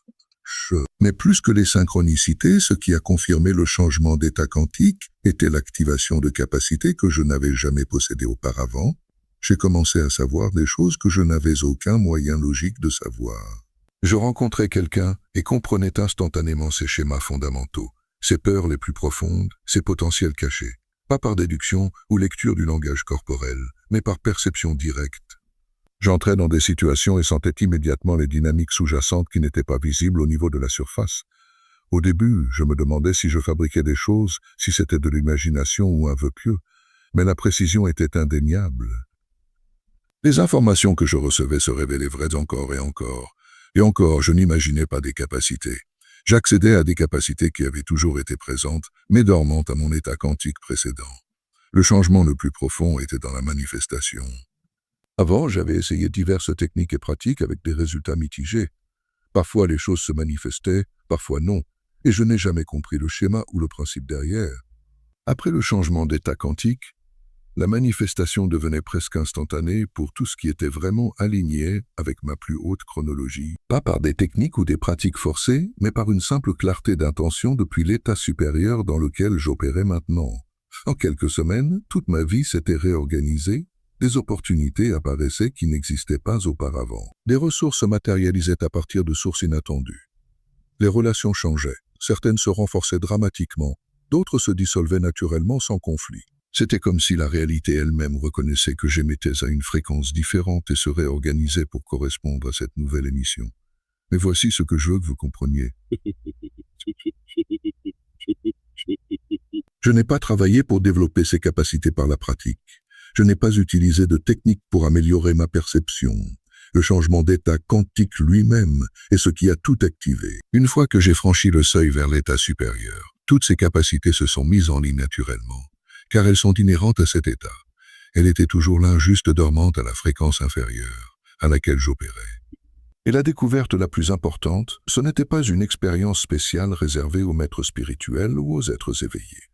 Mais plus que les synchronicités, ce qui a confirmé le changement d'état quantique était l'activation de capacités que je n'avais jamais possédées auparavant. J'ai commencé à savoir des choses que je n'avais aucun moyen logique de savoir. Je rencontrais quelqu'un et comprenais instantanément ses schémas fondamentaux, ses peurs les plus profondes, ses potentiels cachés, pas par déduction ou lecture du langage corporel, mais par perception directe. J'entrais dans des situations et sentais immédiatement les dynamiques sous-jacentes qui n'étaient pas visibles au niveau de la surface. Au début, je me demandais si je fabriquais des choses, si c'était de l'imagination ou un vœu pieux, mais la précision était indéniable. Les informations que je recevais se révélaient vraies encore, et encore, je n'imaginais pas des capacités. J'accédais à des capacités qui avaient toujours été présentes, mais dormantes à mon état quantique précédent. Le changement le plus profond était dans la manifestation. Avant, j'avais essayé diverses techniques et pratiques avec des résultats mitigés. Parfois, les choses se manifestaient, parfois non, et je n'ai jamais compris le schéma ou le principe derrière. Après le changement d'état quantique, la manifestation devenait presque instantanée pour tout ce qui était vraiment aligné avec ma plus haute chronologie. Pas par des techniques ou des pratiques forcées, mais par une simple clarté d'intention depuis l'état supérieur dans lequel j'opérais maintenant. En quelques semaines, toute ma vie s'était réorganisée. Des opportunités apparaissaient qui n'existaient pas auparavant. Des ressources se matérialisaient à partir de sources inattendues. Les relations changeaient. Certaines se renforçaient dramatiquement, d'autres se dissolvaient naturellement sans conflit. C'était comme si la réalité elle-même reconnaissait que j'émettais à une fréquence différente et se réorganisait pour correspondre à cette nouvelle émission. Mais voici ce que je veux que vous compreniez. Je n'ai pas travaillé pour développer ces capacités par la pratique. Je n'ai pas utilisé de technique pour améliorer ma perception. Le changement d'état quantique lui-même est ce qui a tout activé. Une fois que j'ai franchi le seuil vers l'état supérieur, toutes ces capacités se sont mises en ligne naturellement, car elles sont inhérentes à cet état. Elles étaient toujours là, juste dormantes à la fréquence inférieure, à laquelle j'opérais. Et la découverte la plus importante, ce n'était pas une expérience spéciale réservée aux maîtres spirituels ou aux êtres éveillés.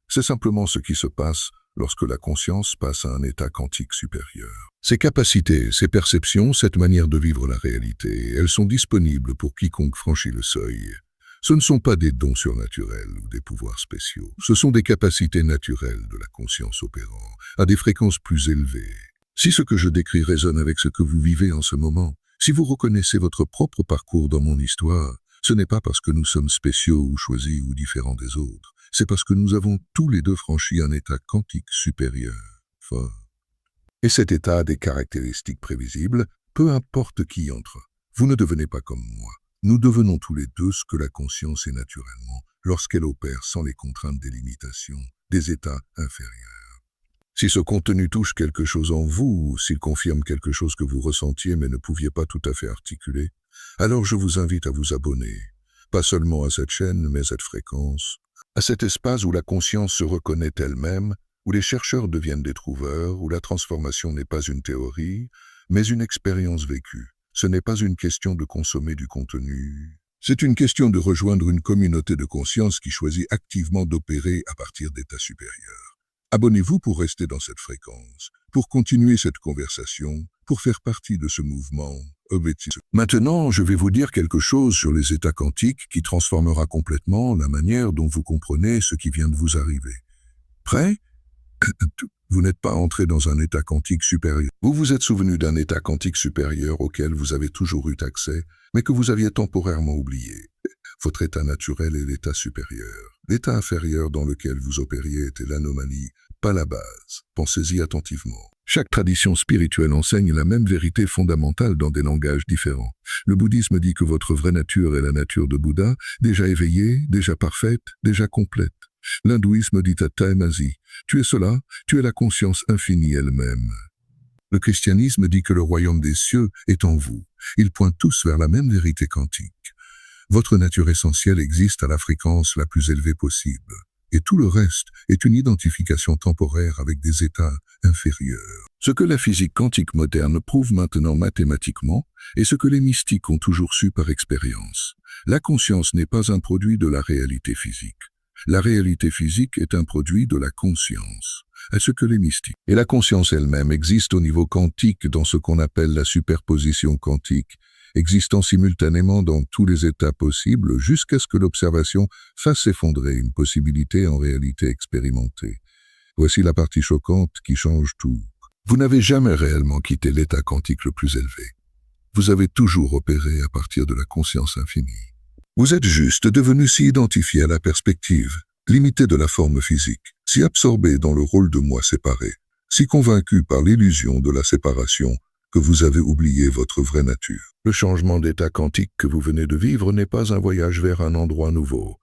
C'est simplement ce qui se passe lorsque la conscience passe à un état quantique supérieur. Ces capacités, ces perceptions, cette manière de vivre la réalité, elles sont disponibles pour quiconque franchit le seuil. Ce ne sont pas des dons surnaturels ou des pouvoirs spéciaux. Ce sont des capacités naturelles de la conscience opérant, à des fréquences plus élevées. Si ce que je décris résonne avec ce que vous vivez en ce moment, si vous reconnaissez votre propre parcours dans mon histoire, ce n'est pas parce que nous sommes spéciaux ou choisis ou différents des autres. C'est parce que nous avons tous les deux franchi un état quantique supérieur, fort. Et cet état a des caractéristiques prévisibles, peu importe qui entre. Vous ne devenez pas comme moi. Nous devenons tous les deux ce que la conscience est naturellement, lorsqu'elle opère sans les contraintes des limitations, des états inférieurs. Si ce contenu touche quelque chose en vous, ou s'il confirme quelque chose que vous ressentiez mais ne pouviez pas tout à fait articuler, alors je vous invite à vous abonner, pas seulement à cette chaîne, mais à cette fréquence, à cet espace où la conscience se reconnaît elle-même, où les chercheurs deviennent des trouveurs, où la transformation n'est pas une théorie, mais une expérience vécue. Ce n'est pas une question de consommer du contenu. C'est une question de rejoindre une communauté de conscience qui choisit activement d'opérer à partir d'états supérieurs. Abonnez-vous pour rester dans cette fréquence, pour continuer cette conversation, pour faire partie de ce mouvement. Maintenant, je vais vous dire quelque chose sur les états quantiques qui transformera complètement la manière dont vous comprenez ce qui vient de vous arriver. Prêt? Vous n'êtes pas entré dans un état quantique supérieur. Vous vous êtes souvenu d'un état quantique supérieur auquel vous avez toujours eu accès, mais que vous aviez temporairement oublié. Votre état naturel est l'état supérieur. L'état inférieur dans lequel vous opériez était l'anomalie, pas la base. Pensez-y attentivement. Chaque tradition spirituelle enseigne la même vérité fondamentale dans des langages différents. Le bouddhisme dit que votre vraie nature est la nature de Bouddha, déjà éveillée, déjà parfaite, déjà complète. L'hindouisme dit à Taimasi, tu es cela, tu es la conscience infinie elle-même. Le christianisme dit que le royaume des cieux est en vous. Ils pointent tous vers la même vérité quantique. Votre nature essentielle existe à la fréquence la plus élevée possible. Et tout le reste est une identification temporaire avec des états inférieurs. Ce que la physique quantique moderne prouve maintenant mathématiquement et ce que les mystiques ont toujours su par expérience. La conscience n'est pas un produit de la réalité physique. La réalité physique est un produit de la conscience, à ce que les mystiques. Et la conscience elle-même existe au niveau quantique dans ce qu'on appelle la superposition quantique, existant simultanément dans tous les états possibles jusqu'à ce que l'observation fasse s'effondrer une possibilité en réalité expérimentée. Voici la partie choquante qui change tout. Vous n'avez jamais réellement quitté l'état quantique le plus élevé. Vous avez toujours opéré à partir de la conscience infinie. Vous êtes juste devenu si identifié à la perspective, limité de la forme physique, si absorbé dans le rôle de moi séparé, si convaincu par l'illusion de la séparation, que vous avez oublié votre vraie nature. Le changement d'état quantique que vous venez de vivre n'est pas un voyage vers un endroit nouveau.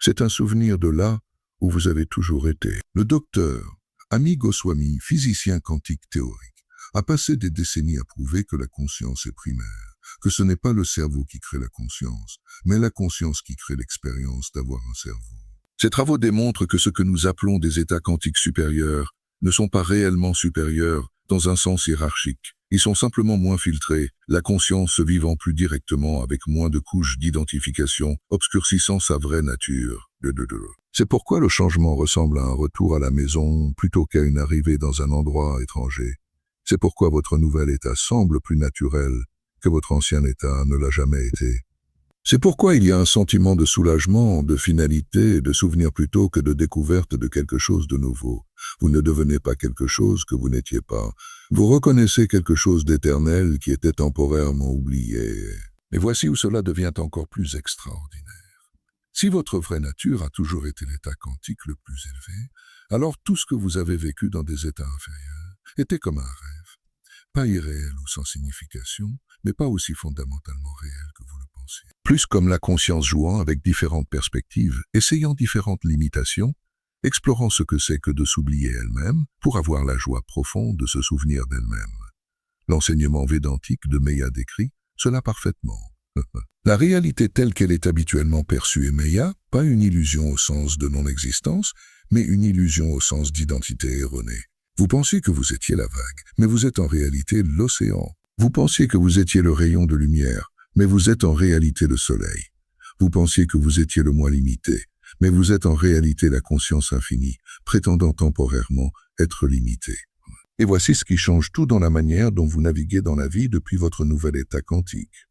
C'est un souvenir de là où vous avez toujours été. Le docteur Ami Goswami, physicien quantique théorique, a passé des décennies à prouver que la conscience est primaire, que ce n'est pas le cerveau qui crée la conscience, mais la conscience qui crée l'expérience d'avoir un cerveau. Ces travaux démontrent que ce que nous appelons des états quantiques supérieurs ne sont pas réellement supérieurs dans un sens hiérarchique. Ils sont simplement moins filtrés, la conscience se vivant plus directement avec moins de couches d'identification, obscurcissant sa vraie nature. C'est pourquoi le changement ressemble à un retour à la maison plutôt qu'à une arrivée dans un endroit étranger. C'est pourquoi votre nouvel état semble plus naturel que votre ancien état ne l'a jamais été. C'est pourquoi il y a un sentiment de soulagement, de finalité, de souvenir plutôt que de découverte de quelque chose de nouveau. Vous ne devenez pas quelque chose que vous n'étiez pas. Vous reconnaissez quelque chose d'éternel qui était temporairement oublié. Et voici où cela devient encore plus extraordinaire. Si votre vraie nature a toujours été l'état quantique le plus élevé, alors tout ce que vous avez vécu dans des états inférieurs était comme un rêve. Pas irréel ou sans signification, mais pas aussi fondamentalement réel que vous le pensiez. Plus comme la conscience jouant avec différentes perspectives, essayant différentes limitations, explorant ce que c'est que de s'oublier elle-même pour avoir la joie profonde de se souvenir d'elle-même. L'enseignement védantique de Meya décrit cela parfaitement. La réalité telle qu'elle est habituellement perçue est Meya, pas une illusion au sens de non-existence, mais une illusion au sens d'identité erronée. Vous pensiez que vous étiez la vague, mais vous êtes en réalité l'océan. Vous pensiez que vous étiez le rayon de lumière, mais vous êtes en réalité le soleil. Vous pensiez que vous étiez le moi limité, mais vous êtes en réalité la conscience infinie, prétendant temporairement être limité. Et voici ce qui change tout dans la manière dont vous naviguez dans la vie depuis votre nouvel état quantique.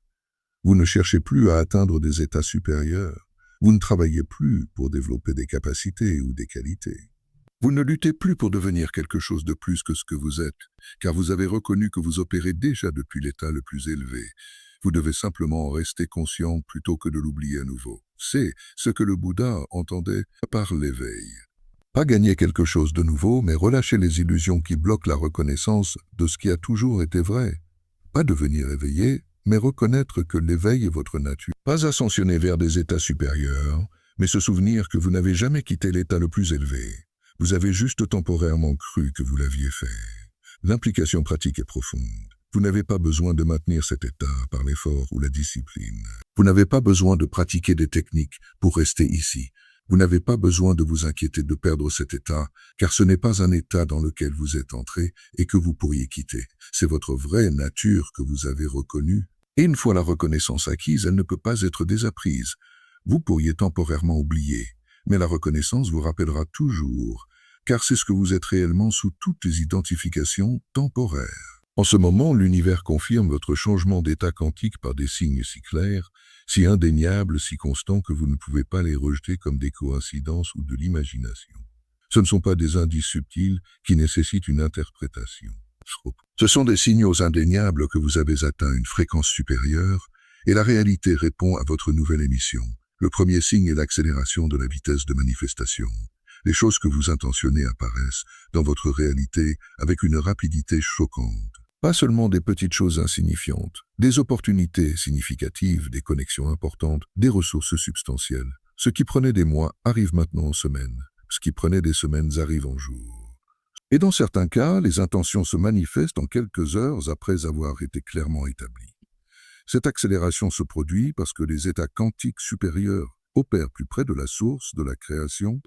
Vous ne cherchez plus à atteindre des états supérieurs. Vous ne travaillez plus pour développer des capacités ou des qualités. Vous ne luttez plus pour devenir quelque chose de plus que ce que vous êtes, car vous avez reconnu que vous opérez déjà depuis l'état le plus élevé. Vous devez simplement en rester conscient plutôt que de l'oublier à nouveau. C'est ce que le Bouddha entendait par l'éveil. Pas gagner quelque chose de nouveau, mais relâcher les illusions qui bloquent la reconnaissance de ce qui a toujours été vrai. Pas devenir éveillé, mais reconnaître que l'éveil est votre nature. Pas ascensionner vers des états supérieurs, mais se souvenir que vous n'avez jamais quitté l'état le plus élevé. Vous avez juste temporairement cru que vous l'aviez fait. L'implication pratique est profonde. Vous n'avez pas besoin de maintenir cet état par l'effort ou la discipline. Vous n'avez pas besoin de pratiquer des techniques pour rester ici. Vous n'avez pas besoin de vous inquiéter de perdre cet état, car ce n'est pas un état dans lequel vous êtes entré et que vous pourriez quitter. C'est votre vraie nature que vous avez reconnue. Et une fois la reconnaissance acquise, elle ne peut pas être désapprise. Vous pourriez temporairement oublier, mais la reconnaissance vous rappellera toujours, car c'est ce que vous êtes réellement sous toutes les identifications temporaires. En ce moment, l'univers confirme votre changement d'état quantique par des signes si clairs, si indéniables, si constants que vous ne pouvez pas les rejeter comme des coïncidences ou de l'imagination. Ce ne sont pas des indices subtils qui nécessitent une interprétation. Ce sont des signaux indéniables que vous avez atteint une fréquence supérieure et la réalité répond à votre nouvelle émission. Le premier signe est l'accélération de la vitesse de manifestation. Les choses que vous intentionnez apparaissent dans votre réalité avec une rapidité choquante. Pas seulement des petites choses insignifiantes, des opportunités significatives, des connexions importantes, des ressources substantielles. Ce qui prenait des mois arrive maintenant en semaines. Ce qui prenait des semaines arrive en jours. Et dans certains cas, les intentions se manifestent en quelques heures après avoir été clairement établies. Cette accélération se produit parce que les états quantiques supérieurs opèrent plus près de la source de la création,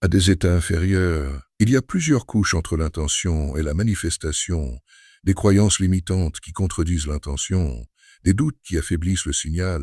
à des états inférieurs. Il y a plusieurs couches entre l'intention et la manifestation, des croyances limitantes qui contredisent l'intention, des doutes qui affaiblissent le signal,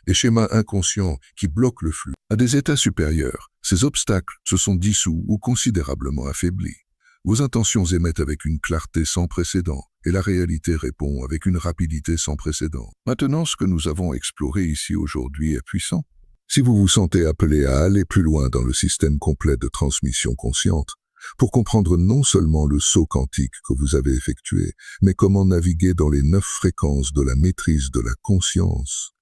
des schémas inconscients qui bloquent le flux. À des états supérieurs, ces obstacles se sont dissous ou considérablement affaiblis. Vos intentions émettent avec une clarté sans précédent et la réalité répond avec une rapidité sans précédent. Maintenant, ce que nous avons exploré ici aujourd'hui est puissant. Si vous vous sentez appelé à aller plus loin dans le système complet de transmission consciente, pour comprendre non seulement le saut quantique que vous avez effectué, mais comment naviguer dans les 9 fréquences de la maîtrise de la conscience.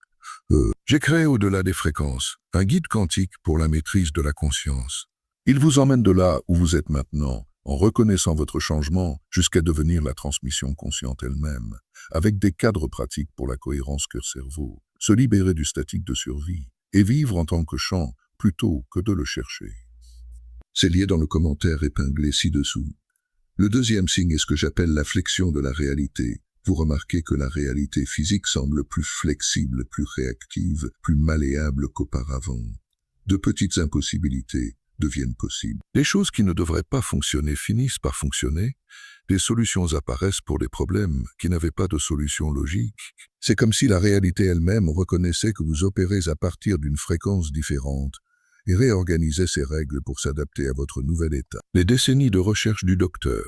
J'ai créé au-delà des fréquences un guide quantique pour la maîtrise de la conscience. Il vous emmène de là où vous êtes maintenant, en reconnaissant votre changement jusqu'à devenir la transmission consciente elle-même, avec des cadres pratiques pour la cohérence cœur-cerveau, se libérer du statique de survie et vivre en tant que champ plutôt que de le chercher. C'est lié dans le commentaire épinglé ci-dessous. Le deuxième signe est ce que j'appelle la flexion de la réalité. Vous remarquez que la réalité physique semble plus flexible, plus réactive, plus malléable qu'auparavant. De petites impossibilités deviennent possibles. Les choses qui ne devraient pas fonctionner finissent par fonctionner. Des solutions apparaissent pour des problèmes qui n'avaient pas de solution logique. C'est comme si la réalité elle-même reconnaissait que vous opérez à partir d'une fréquence différente et réorganisait ses règles pour s'adapter à votre nouvel état. Les décennies de recherche du docteur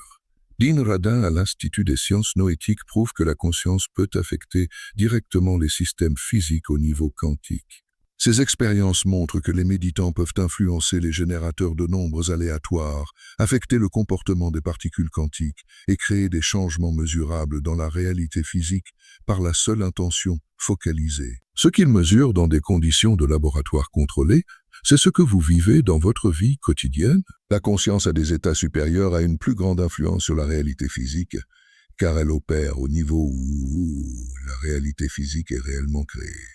Dean Radin à l'Institut des sciences noétiques prouvent que la conscience peut affecter directement les systèmes physiques au niveau quantique. Ces expériences montrent que les méditants peuvent influencer les générateurs de nombres aléatoires, affecter le comportement des particules quantiques et créer des changements mesurables dans la réalité physique par la seule intention focalisée. Ce qu'ils mesurent dans des conditions de laboratoire contrôlées, c'est ce que vous vivez dans votre vie quotidienne. La conscience à des états supérieurs a une plus grande influence sur la réalité physique, car elle opère au niveau où la réalité physique est réellement créée.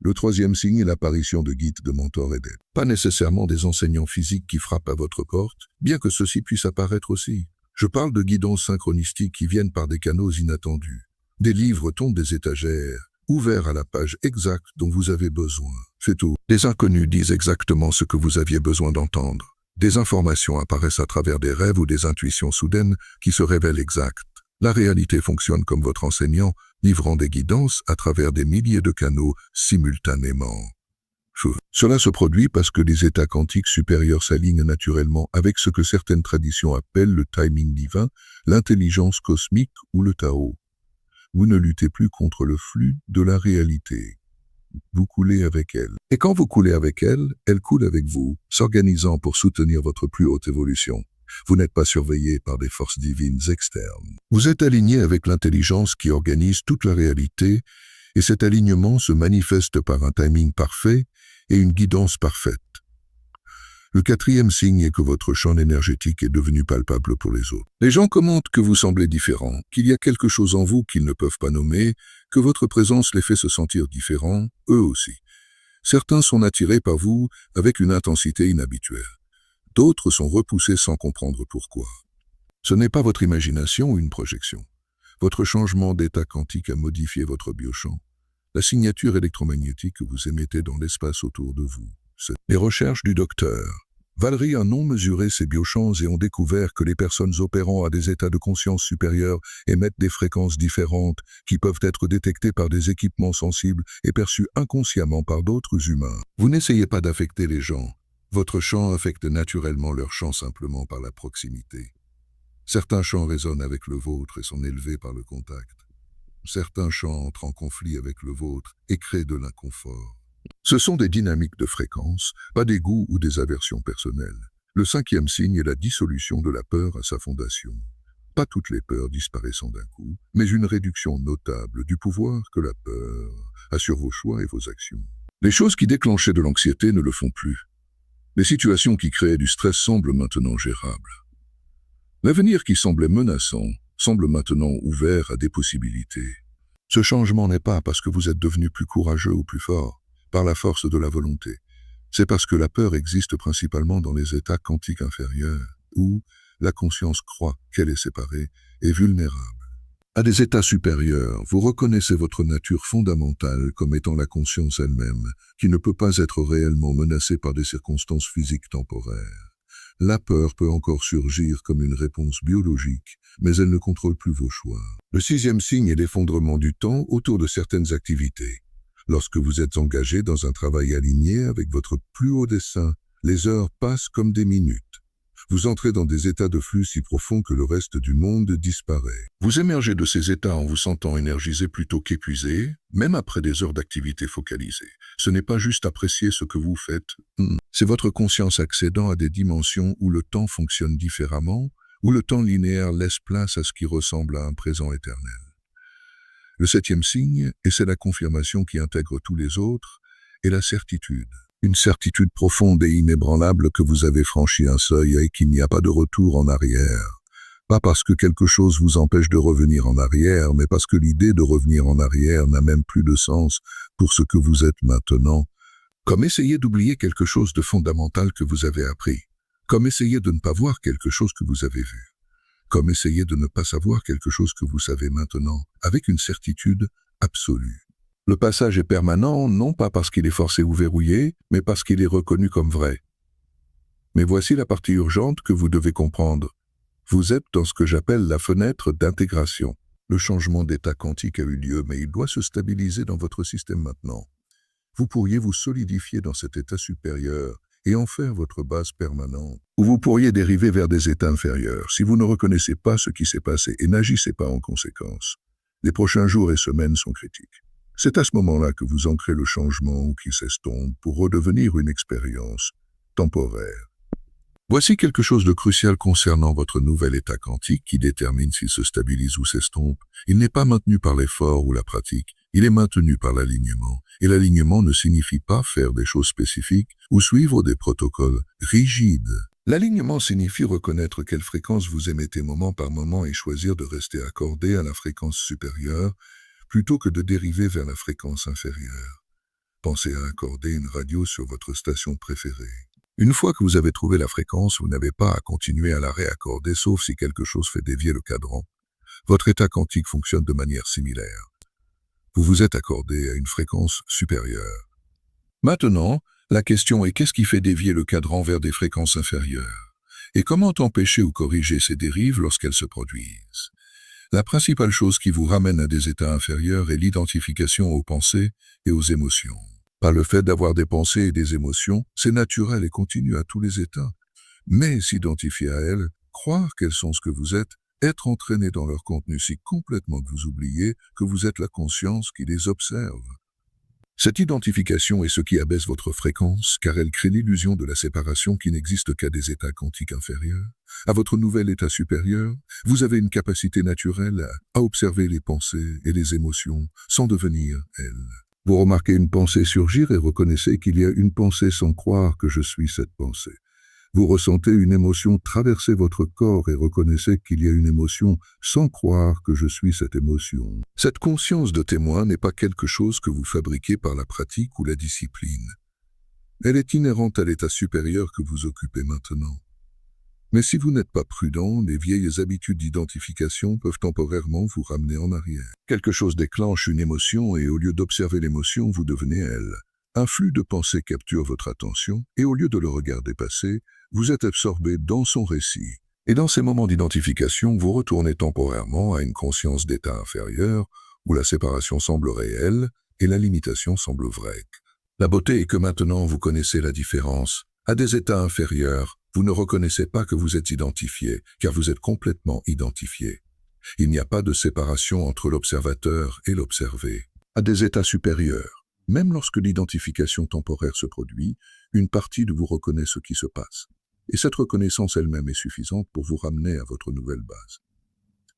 Le troisième signe est l'apparition de guides, de mentors et d'aides. Pas nécessairement des enseignants physiques qui frappent à votre porte, bien que ceux-ci puissent apparaître aussi. Je parle de guidances synchronistiques qui viennent par des canaux inattendus. Des livres tombent des étagères, ouverts à la page exacte dont vous avez besoin. C'est tout. Des inconnus disent exactement ce que vous aviez besoin d'entendre. Des informations apparaissent à travers des rêves ou des intuitions soudaines qui se révèlent exactes. La réalité fonctionne comme votre enseignant, livrant des guidances à travers des milliers de canaux simultanément. Cela se produit parce que les états quantiques supérieurs s'alignent naturellement avec ce que certaines traditions appellent le timing divin, l'intelligence cosmique ou le Tao. Vous ne luttez plus contre le flux de la réalité. Vous coulez avec elle. Et quand vous coulez avec elle, elle coule avec vous, s'organisant pour soutenir votre plus haute évolution. Vous n'êtes pas surveillé par des forces divines externes. Vous êtes aligné avec l'intelligence qui organise toute la réalité, et cet alignement se manifeste par un timing parfait et une guidance parfaite. Le quatrième signe est que votre champ énergétique est devenu palpable pour les autres. Les gens commentent que vous semblez différent, qu'il y a quelque chose en vous qu'ils ne peuvent pas nommer, que votre présence les fait se sentir différents, eux aussi. Certains sont attirés par vous avec une intensité inhabituelle. D'autres sont repoussés sans comprendre pourquoi. Ce n'est pas votre imagination ou une projection. Votre changement d'état quantique a modifié votre biochamp, la signature électromagnétique que vous émettez dans l'espace autour de vous. Les recherches du docteur Valérie a non mesuré ces biochamps et ont découvert que les personnes opérant à des états de conscience supérieurs émettent des fréquences différentes qui peuvent être détectées par des équipements sensibles et perçues inconsciemment par d'autres humains. Vous n'essayez pas d'affecter les gens. Votre champ affecte naturellement leur champ simplement par la proximité. Certains champs résonnent avec le vôtre et sont élevés par le contact. Certains champs entrent en conflit avec le vôtre et créent de l'inconfort. Ce sont des dynamiques de fréquence, pas des goûts ou des aversions personnelles. Le 5e signe est la dissolution de la peur à sa fondation. Pas toutes les peurs disparaissant d'un coup, mais une réduction notable du pouvoir que la peur a sur vos choix et vos actions. Les choses qui déclenchaient de l'anxiété ne le font plus. Les situations qui créaient du stress semblent maintenant gérables. L'avenir qui semblait menaçant semble maintenant ouvert à des possibilités. Ce changement n'est pas parce que vous êtes devenu plus courageux ou plus fort, par la force de la volonté. C'est parce que la peur existe principalement dans les états quantiques inférieurs, où la conscience croit qu'elle est séparée et vulnérable. À des états supérieurs, vous reconnaissez votre nature fondamentale comme étant la conscience elle-même, qui ne peut pas être réellement menacée par des circonstances physiques temporaires. La peur peut encore surgir comme une réponse biologique, mais elle ne contrôle plus vos choix. Le 6e signe est l'effondrement du temps autour de certaines activités. Lorsque vous êtes engagé dans un travail aligné avec votre plus haut dessein, les heures passent comme des minutes. Vous entrez dans des états de flux si profonds que le reste du monde disparaît. Vous émergez de ces états en vous sentant énergisé plutôt qu'épuisé, même après des heures d'activité focalisée. Ce n'est pas juste apprécier ce que vous faites, c'est votre conscience accédant à des dimensions où le temps fonctionne différemment, où le temps linéaire laisse place à ce qui ressemble à un présent éternel. Le 7e signe, et c'est la confirmation qui intègre tous les autres, est la certitude. Une certitude profonde et inébranlable que vous avez franchi un seuil et qu'il n'y a pas de retour en arrière. Pas parce que quelque chose vous empêche de revenir en arrière, mais parce que l'idée de revenir en arrière n'a même plus de sens pour ce que vous êtes maintenant. Comme essayer d'oublier quelque chose de fondamental que vous avez appris. Comme essayer de ne pas voir quelque chose que vous avez vu. Comme essayer de ne pas savoir quelque chose que vous savez maintenant, avec une certitude absolue. Le passage est permanent, non pas parce qu'il est forcé ou verrouillé, mais parce qu'il est reconnu comme vrai. Mais voici la partie urgente que vous devez comprendre. Vous êtes dans ce que j'appelle la fenêtre d'intégration. Le changement d'état quantique a eu lieu, mais il doit se stabiliser dans votre système maintenant. Vous pourriez vous solidifier dans cet état supérieur et en faire votre base permanente. Ou vous pourriez dériver vers des états inférieurs si vous ne reconnaissez pas ce qui s'est passé et n'agissez pas en conséquence. Les prochains jours et semaines sont critiques. C'est à ce moment-là que vous ancrez le changement ou qui s'estompe pour redevenir une expérience temporaire. Voici quelque chose de crucial concernant votre nouvel état quantique qui détermine s'il se stabilise ou s'estompe. Il n'est pas maintenu par l'effort ou la pratique, il est maintenu par l'alignement. Et l'alignement ne signifie pas faire des choses spécifiques ou suivre des protocoles rigides. L'alignement signifie reconnaître quelle fréquence vous émettez moment par moment et choisir de rester accordé à la fréquence supérieure plutôt que de dériver vers la fréquence inférieure. Pensez à accorder une radio sur votre station préférée. Une fois que vous avez trouvé la fréquence, vous n'avez pas à continuer à la réaccorder sauf si quelque chose fait dévier le cadran. Votre état quantique fonctionne de manière similaire. Vous vous êtes accordé à une fréquence supérieure. Maintenant, la question est qu'est-ce qui fait dévier le cadran vers des fréquences inférieures? Et comment empêcher ou corriger ces dérives lorsqu'elles se produisent? La principale chose qui vous ramène à des états inférieurs est l'identification aux pensées et aux émotions. Pas le fait d'avoir des pensées et des émotions, c'est naturel et continu à tous les états. Mais s'identifier à elles, croire qu'elles sont ce que vous êtes, être entraîné dans leur contenu si complètement que vous oubliez que vous êtes la conscience qui les observe. Cette identification est ce qui abaisse votre fréquence, car elle crée l'illusion de la séparation qui n'existe qu'à des états quantiques inférieurs. À votre nouvel état supérieur, vous avez une capacité naturelle à observer les pensées et les émotions sans devenir elles. Vous remarquez une pensée surgir et reconnaissez qu'il y a une pensée sans croire que je suis cette pensée. Vous ressentez une émotion traverser votre corps et reconnaissez qu'il y a une émotion sans croire que je suis cette émotion. Cette conscience de témoin n'est pas quelque chose que vous fabriquez par la pratique ou la discipline. Elle est inhérente à l'état supérieur que vous occupez maintenant. Mais si vous n'êtes pas prudent, les vieilles habitudes d'identification peuvent temporairement vous ramener en arrière. Quelque chose déclenche une émotion et au lieu d'observer l'émotion, vous devenez elle. Un flux de pensées capture votre attention et au lieu de le regarder passer, vous êtes absorbé dans son récit. Et dans ces moments d'identification, vous retournez temporairement à une conscience d'état inférieur où la séparation semble réelle et la limitation semble vraie. La beauté est que maintenant vous connaissez la différence. À des états inférieurs, vous ne reconnaissez pas que vous êtes identifié, car vous êtes complètement identifié. Il n'y a pas de séparation entre l'observateur et l'observé. À des états supérieurs, même lorsque l'identification temporaire se produit, une partie de vous reconnaît ce qui se passe. Et cette reconnaissance elle-même est suffisante pour vous ramener à votre nouvelle base.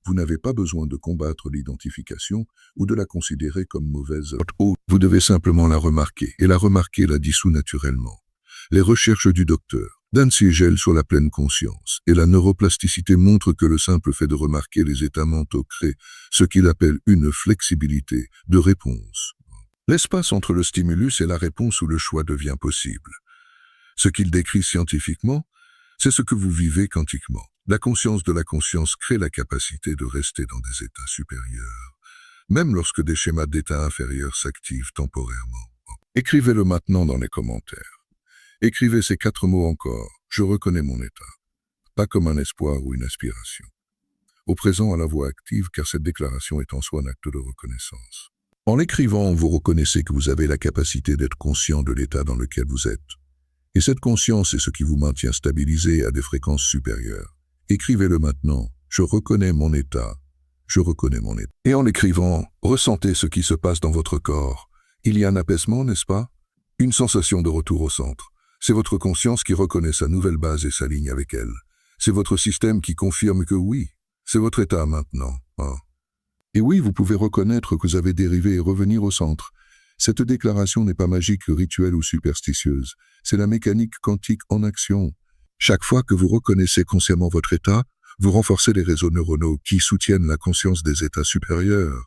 Vous n'avez pas besoin de combattre l'identification ou de la considérer comme mauvaise ou vous devez simplement la remarquer, et la remarquer la dissout naturellement. Les recherches du docteur Dan Siegel sur la pleine conscience et la neuroplasticité montrent que le simple fait de remarquer les états mentaux crée ce qu'il appelle une flexibilité de réponse. L'espace entre le stimulus et la réponse où le choix devient possible. Ce qu'il décrit scientifiquement, c'est ce que vous vivez quantiquement. La conscience de la conscience crée la capacité de rester dans des états supérieurs, même lorsque des schémas d'état inférieurs s'activent temporairement. Écrivez-le maintenant dans les commentaires. Écrivez ces 4 mots encore. Je reconnais mon état. Pas comme un espoir ou une aspiration. Au présent à la voix active, car cette déclaration est en soi un acte de reconnaissance. En l'écrivant, vous reconnaissez que vous avez la capacité d'être conscient de l'état dans lequel vous êtes. Et cette conscience est ce qui vous maintient stabilisé à des fréquences supérieures. Écrivez-le maintenant. Je reconnais mon état. Je reconnais mon état. Et en l'écrivant, ressentez ce qui se passe dans votre corps. Il y a un apaisement, n'est-ce pas? Une sensation de retour au centre. C'est votre conscience qui reconnaît sa nouvelle base et s'aligne avec elle. C'est votre système qui confirme que oui, c'est votre état maintenant. Et oui, vous pouvez reconnaître que vous avez dérivé et revenir au centre. Cette déclaration n'est pas magique, rituelle ou superstitieuse. C'est la mécanique quantique en action. Chaque fois que vous reconnaissez consciemment votre état, vous renforcez les réseaux neuronaux qui soutiennent la conscience des états supérieurs.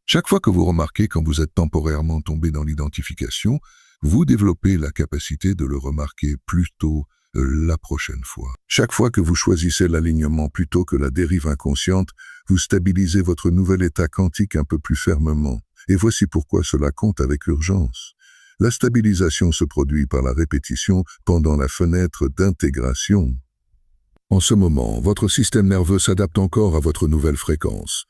Chaque fois que vous remarquez quand vous êtes temporairement tombé dans l'identification, vous développez la capacité de le remarquer plus tôt la prochaine fois. Chaque fois que vous choisissez l'alignement plutôt que la dérive inconsciente, vous stabilisez votre nouvel état quantique un peu plus fermement. Et voici pourquoi cela compte avec urgence. La stabilisation se produit par la répétition pendant la fenêtre d'intégration. En ce moment, votre système nerveux s'adapte encore à votre nouvelle fréquence.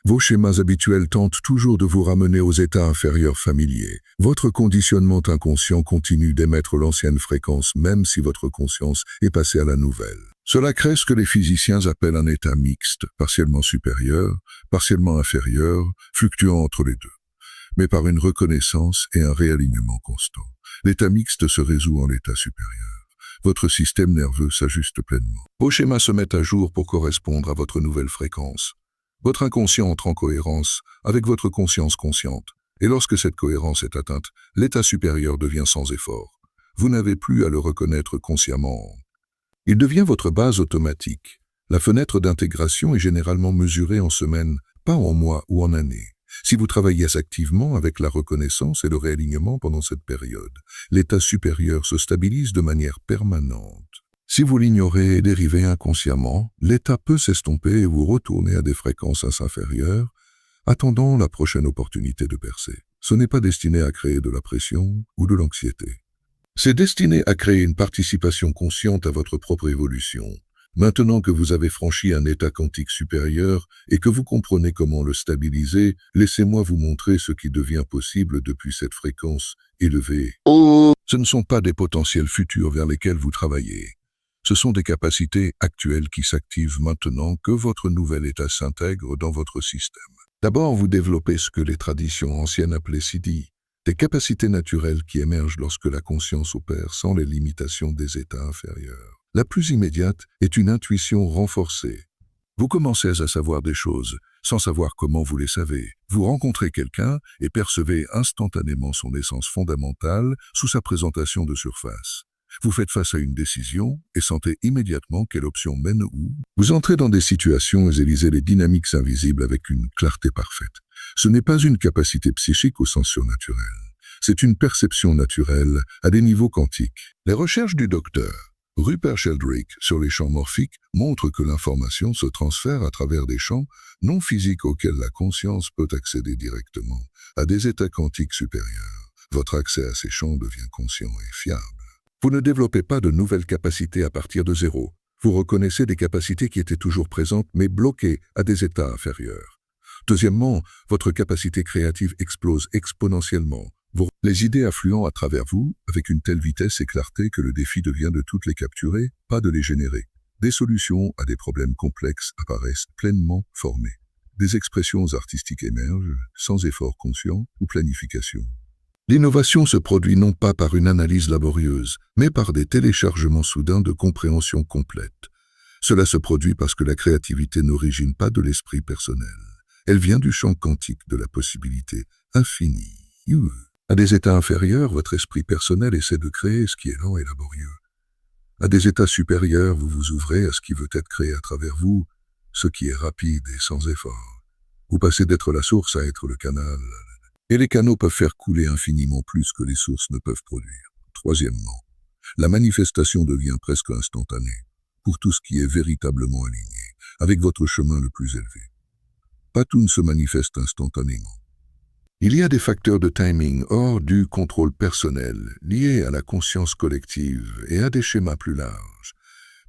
Vos schémas habituels tentent toujours de vous ramener aux états inférieurs familiers. Votre conditionnement inconscient continue d'émettre l'ancienne fréquence même si votre conscience est passée à la nouvelle. Cela crée ce que les physiciens appellent un état mixte, partiellement supérieur, partiellement inférieur, fluctuant entre les deux, mais par une reconnaissance et un réalignement constant. L'état mixte se résout en l'état supérieur. Votre système nerveux s'ajuste pleinement. Vos schémas se mettent à jour pour correspondre à votre nouvelle fréquence. Votre inconscient entre en cohérence avec votre conscience consciente. Et lorsque cette cohérence est atteinte, l'état supérieur devient sans effort. Vous n'avez plus à le reconnaître consciemment. Il devient votre base automatique. La fenêtre d'intégration est généralement mesurée en semaines, pas en mois ou en années. Si vous travaillez activement avec la reconnaissance et le réalignement pendant cette période, l'état supérieur se stabilise de manière permanente. Si vous l'ignorez et dérivez inconsciemment, l'état peut s'estomper et vous retourner à des fréquences inférieures, attendant la prochaine opportunité de percer. Ce n'est pas destiné à créer de la pression ou de l'anxiété. C'est destiné à créer une participation consciente à votre propre évolution. Maintenant que vous avez franchi un état quantique supérieur et que vous comprenez comment le stabiliser, laissez-moi vous montrer ce qui devient possible depuis cette fréquence élevée. Ce ne sont pas des potentiels futurs vers lesquels vous travaillez. Ce sont des capacités actuelles qui s'activent maintenant que votre nouvel état s'intègre dans votre système. D'abord, vous développez ce que les traditions anciennes appelaient siddhi, des capacités naturelles qui émergent lorsque la conscience opère sans les limitations des états inférieurs. La plus immédiate est une intuition renforcée. Vous commencez à savoir des choses, sans savoir comment vous les savez. Vous rencontrez quelqu'un et percevez instantanément son essence fondamentale sous sa présentation de surface. Vous faites face à une décision et sentez immédiatement quelle option mène où. Vous entrez dans des situations et lisez les dynamiques invisibles avec une clarté parfaite. Ce n'est pas une capacité psychique au sens surnaturel. C'est une perception naturelle à des niveaux quantiques. Les recherches du docteur Rupert Sheldrake sur les champs morphiques montrent que l'information se transfère à travers des champs non physiques auxquels la conscience peut accéder directement, à des états quantiques supérieurs. Votre accès à ces champs devient conscient et fiable. Vous ne développez pas de nouvelles capacités à partir de zéro. Vous reconnaissez des capacités qui étaient toujours présentes mais bloquées à des états inférieurs. Deuxièmement, votre capacité créative explose exponentiellement. Les idées affluent à travers vous avec une telle vitesse et clarté que le défi devient de toutes les capturer, pas de les générer. Des solutions à des problèmes complexes apparaissent pleinement formées. Des expressions artistiques émergent, sans effort conscient ou planification. L'innovation se produit non pas par une analyse laborieuse, mais par des téléchargements soudains de compréhension complète. Cela se produit parce que la créativité n'origine pas de l'esprit personnel. Elle vient du champ quantique de la possibilité infinie. À des états inférieurs, votre esprit personnel essaie de créer ce qui est lent et laborieux. À des états supérieurs, vous vous ouvrez à ce qui veut être créé à travers vous, ce qui est rapide et sans effort. Vous passez d'être la source à être le canal. Et les canaux peuvent faire couler infiniment plus que les sources ne peuvent produire. Troisièmement, la manifestation devient presque instantanée, pour tout ce qui est véritablement aligné, avec votre chemin le plus élevé. Pas tout ne se manifeste instantanément. Il y a des facteurs de timing hors du contrôle personnel, liés à la conscience collective et à des schémas plus larges.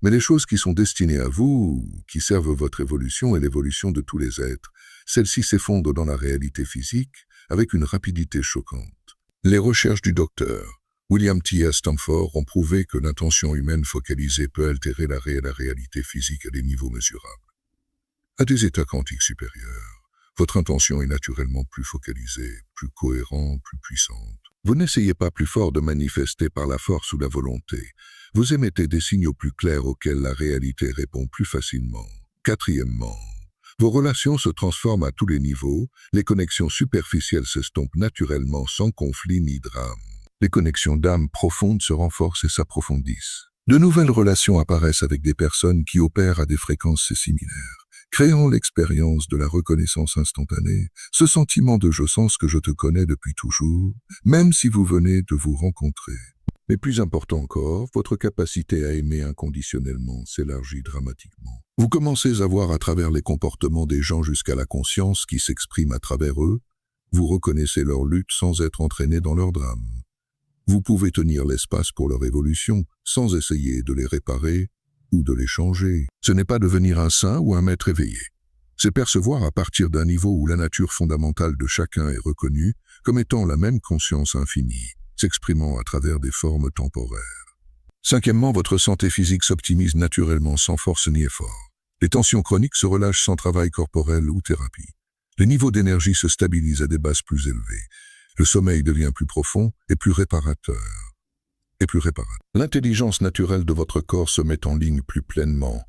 Mais les choses qui sont destinées à vous, qui servent votre évolution et l'évolution de tous les êtres, celles-ci s'effondrent dans la réalité physique avec une rapidité choquante. Les recherches du docteur William T. Stamford ont prouvé que l'intention humaine focalisée peut altérer la réalité physique à des niveaux mesurables. À des états quantiques supérieurs, votre intention est naturellement plus focalisée, plus cohérente, plus puissante. Vous n'essayez pas plus fort de manifester par la force ou la volonté. Vous émettez des signaux plus clairs auxquels la réalité répond plus facilement. Quatrièmement, vos relations se transforment à tous les niveaux, les connexions superficielles s'estompent naturellement sans conflit ni drame. Les connexions d'âme profondes se renforcent et s'approfondissent. De nouvelles relations apparaissent avec des personnes qui opèrent à des fréquences similaires, créant l'expérience de la reconnaissance instantanée, ce sentiment de « je sens que je te connais depuis toujours », même si vous venez de vous rencontrer. Mais plus important encore, votre capacité à aimer inconditionnellement s'élargit dramatiquement. Vous commencez à voir à travers les comportements des gens jusqu'à la conscience qui s'exprime à travers eux. Vous reconnaissez leur lutte sans être entraîné dans leur drame. Vous pouvez tenir l'espace pour leur évolution sans essayer de les réparer ou de les changer. Ce n'est pas devenir un saint ou un maître éveillé. C'est percevoir à partir d'un niveau où la nature fondamentale de chacun est reconnue comme étant la même conscience infinie, s'exprimant à travers des formes temporaires. Cinquièmement, votre santé physique s'optimise naturellement sans force ni effort. Les tensions chroniques se relâchent sans travail corporel ou thérapie. Les niveaux d'énergie se stabilisent à des bases plus élevées. Le sommeil devient plus profond et plus réparateur. L'intelligence naturelle de votre corps se met en ligne plus pleinement,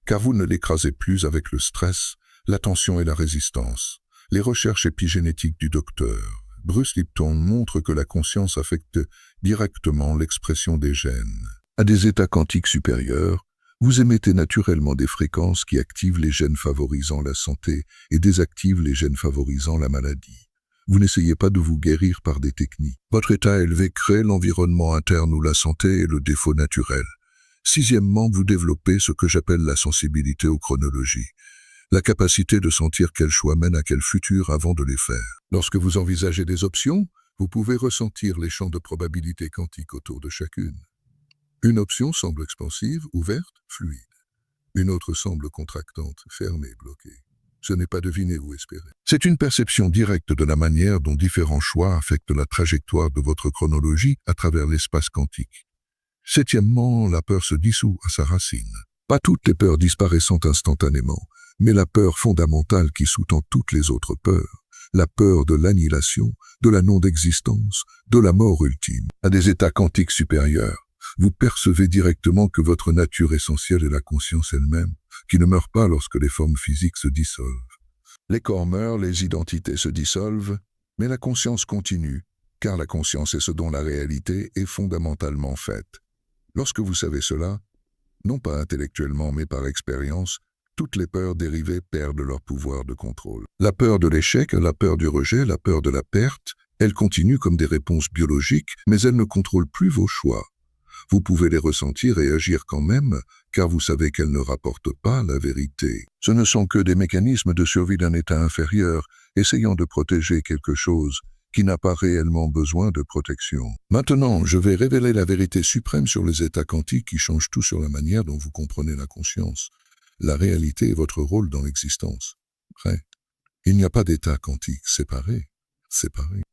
car vous ne l'écrasez plus avec le stress, la tension et la résistance. Les recherches épigénétiques du docteur Bruce Lipton montrent que la conscience affecte directement l'expression des gènes. À des états quantiques supérieurs, vous émettez naturellement des fréquences qui activent les gènes favorisant la santé et désactivent les gènes favorisant la maladie. Vous n'essayez pas de vous guérir par des techniques. Votre état élevé crée l'environnement interne où la santé est le défaut naturel. Sixièmement, vous développez ce que j'appelle la sensibilité aux chronologies. La capacité de sentir quel choix mène à quel futur avant de les faire. Lorsque vous envisagez des options, vous pouvez ressentir les champs de probabilité quantique autour de chacune. Une option semble expansive, ouverte, fluide. Une autre semble contractante, fermée, bloquée. Ce n'est pas deviner ou espérer. C'est une perception directe de la manière dont différents choix affectent la trajectoire de votre chronologie à travers l'espace quantique. Septièmement, la peur se dissout à sa racine. Pas toutes les peurs disparaissant instantanément, mais la peur fondamentale qui sous-tend toutes les autres peurs, la peur de l'annihilation, de la non-existence, de la mort ultime. À des états quantiques supérieurs, vous percevez directement que votre nature essentielle est la conscience elle-même, qui ne meurt pas lorsque les formes physiques se dissolvent. Les corps meurent, les identités se dissolvent, mais la conscience continue, car la conscience est ce dont la réalité est fondamentalement faite. Lorsque vous savez cela, non pas intellectuellement mais par expérience, toutes les peurs dérivées perdent leur pouvoir de contrôle. La peur de l'échec, la peur du rejet, la peur de la perte, elles continuent comme des réponses biologiques, mais elles ne contrôlent plus vos choix. Vous pouvez les ressentir et agir quand même, car vous savez qu'elles ne rapportent pas la vérité. Ce ne sont que des mécanismes de survie d'un état inférieur, essayant de protéger quelque chose qui n'a pas réellement besoin de protection. Maintenant, je vais révéler la vérité suprême sur les états quantiques qui changent tout sur la manière dont vous comprenez la conscience, la réalité et votre rôle dans l'existence. Prêt? Il n'y a pas d'état quantique séparé.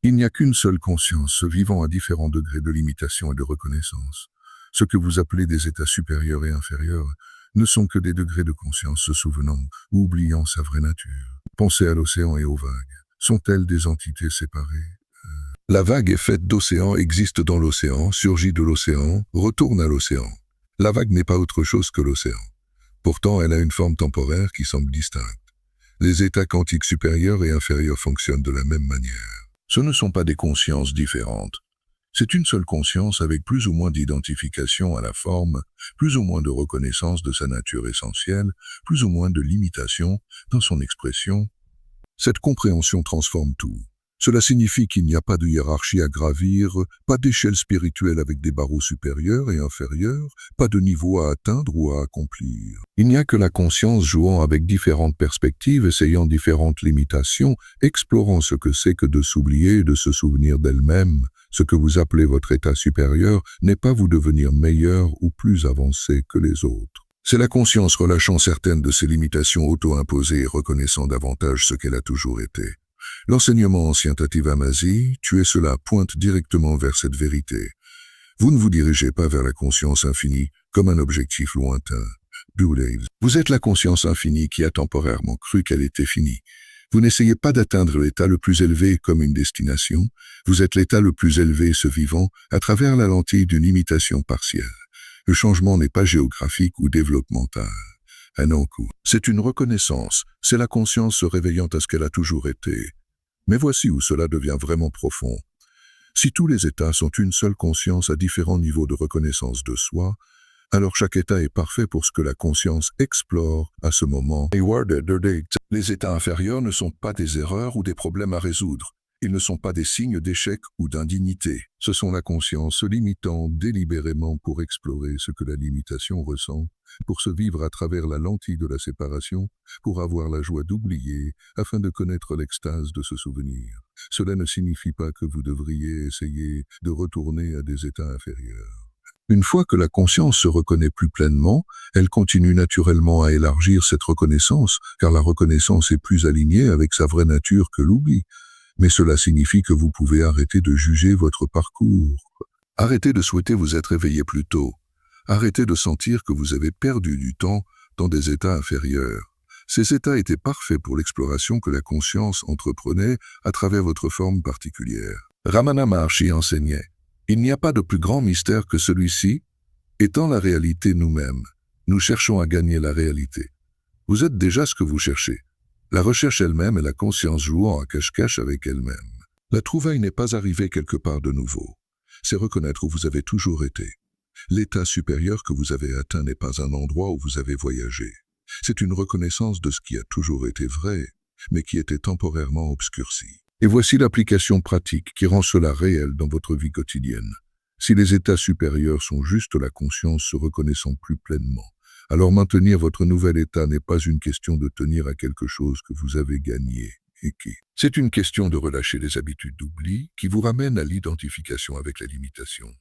Il n'y a qu'une seule conscience, vivant à différents degrés de limitation et de reconnaissance. Ce que vous appelez des états supérieurs et inférieurs ne sont que des degrés de conscience se souvenant ou oubliant sa vraie nature. Pensez à l'océan et aux vagues. Sont-elles des entités séparées? La vague est faite d'océan, existe dans l'océan, surgit de l'océan, retourne à l'océan. La vague n'est pas autre chose que l'océan. Pourtant, elle a une forme temporaire qui semble distincte. Les états quantiques supérieurs et inférieurs fonctionnent de la même manière. Ce ne sont pas des consciences différentes. C'est une seule conscience avec plus ou moins d'identification à la forme, plus ou moins de reconnaissance de sa nature essentielle, plus ou moins de limitation dans son expression. Cette compréhension transforme tout. Cela signifie qu'il n'y a pas de hiérarchie à gravir, pas d'échelle spirituelle avec des barreaux supérieurs et inférieurs, pas de niveau à atteindre ou à accomplir. Il n'y a que la conscience jouant avec différentes perspectives, essayant différentes limitations, explorant ce que c'est que de s'oublier et de se souvenir d'elle-même. Ce que vous appelez votre état supérieur n'est pas vous devenir meilleur ou plus avancé que les autres. C'est la conscience relâchant certaines de ses limitations auto-imposées et reconnaissant davantage ce qu'elle a toujours été. L'enseignement ancien Tativamasi, tuer cela, pointe directement vers cette vérité. Vous ne vous dirigez pas vers la conscience infinie comme un objectif lointain. Vous êtes la conscience infinie qui a temporairement cru qu'elle était finie. Vous n'essayez pas d'atteindre l'état le plus élevé comme une destination. Vous êtes l'état le plus élevé se vivant à travers la lentille d'une imitation partielle. Le changement n'est pas géographique ou développemental. C'est une reconnaissance, c'est la conscience se réveillant à ce qu'elle a toujours été. Mais voici où cela devient vraiment profond. Si tous les états sont une seule conscience à différents niveaux de reconnaissance de soi, alors chaque état est parfait pour ce que la conscience explore à ce moment. Les états inférieurs ne sont pas des erreurs ou des problèmes à résoudre. Ils ne sont pas des signes d'échec ou d'indignité. Ce sont la conscience se limitant délibérément pour explorer ce que la limitation ressent, pour se vivre à travers la lentille de la séparation, pour avoir la joie d'oublier, afin de connaître l'extase de se souvenir. Cela ne signifie pas que vous devriez essayer de retourner à des états inférieurs. Une fois que la conscience se reconnaît plus pleinement, elle continue naturellement à élargir cette reconnaissance, car la reconnaissance est plus alignée avec sa vraie nature que l'oubli. Mais cela signifie que vous pouvez arrêter de juger votre parcours. Arrêtez de souhaiter vous être éveillé plus tôt. Arrêtez de sentir que vous avez perdu du temps dans des états inférieurs. Ces états étaient parfaits pour l'exploration que la conscience entreprenait à travers votre forme particulière. Ramana Maharshi enseignait « Il n'y a pas de plus grand mystère que celui-ci, étant la réalité nous-mêmes. Nous cherchons à gagner la réalité. Vous êtes déjà ce que vous cherchez. La recherche elle-même est la conscience jouant à cache-cache avec elle-même. La trouvaille n'est pas arrivée quelque part de nouveau. C'est reconnaître où vous avez toujours été. L'état supérieur que vous avez atteint n'est pas un endroit où vous avez voyagé. C'est une reconnaissance de ce qui a toujours été vrai, mais qui était temporairement obscurci. Et voici l'application pratique qui rend cela réel dans votre vie quotidienne. Si les états supérieurs sont juste la conscience se reconnaissant plus pleinement, alors maintenir votre nouvel état n'est pas une question de tenir à quelque chose que vous avez gagné et qui. C'est une question de relâcher les habitudes d'oubli qui vous ramènent à l'identification avec la limitation.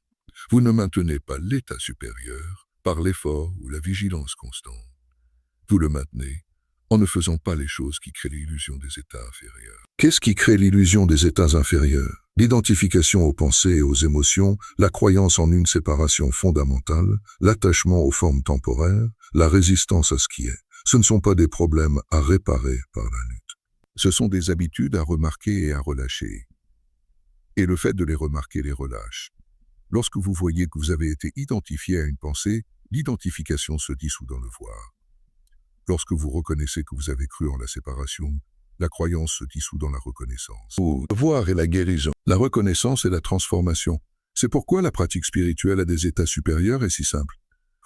Vous ne maintenez pas l'état supérieur par l'effort ou la vigilance constante. Vous le maintenez en ne faisant pas les choses qui créent l'illusion des états inférieurs. Qu'est-ce qui crée l'illusion des états inférieurs? L'identification aux pensées et aux émotions, la croyance en une séparation fondamentale, l'attachement aux formes temporaires, la résistance à ce qui est. Ce ne sont pas des problèmes à réparer par la lutte. Ce sont des habitudes à remarquer et à relâcher. Et le fait de les remarquer les relâche. Lorsque vous voyez que vous avez été identifié à une pensée, l'identification se dissout dans le voir. Lorsque vous reconnaissez que vous avez cru en la séparation, la croyance se dissout dans la reconnaissance. Le voir est la guérison. La reconnaissance est la transformation. C'est pourquoi la pratique spirituelle à des états supérieurs est si simple.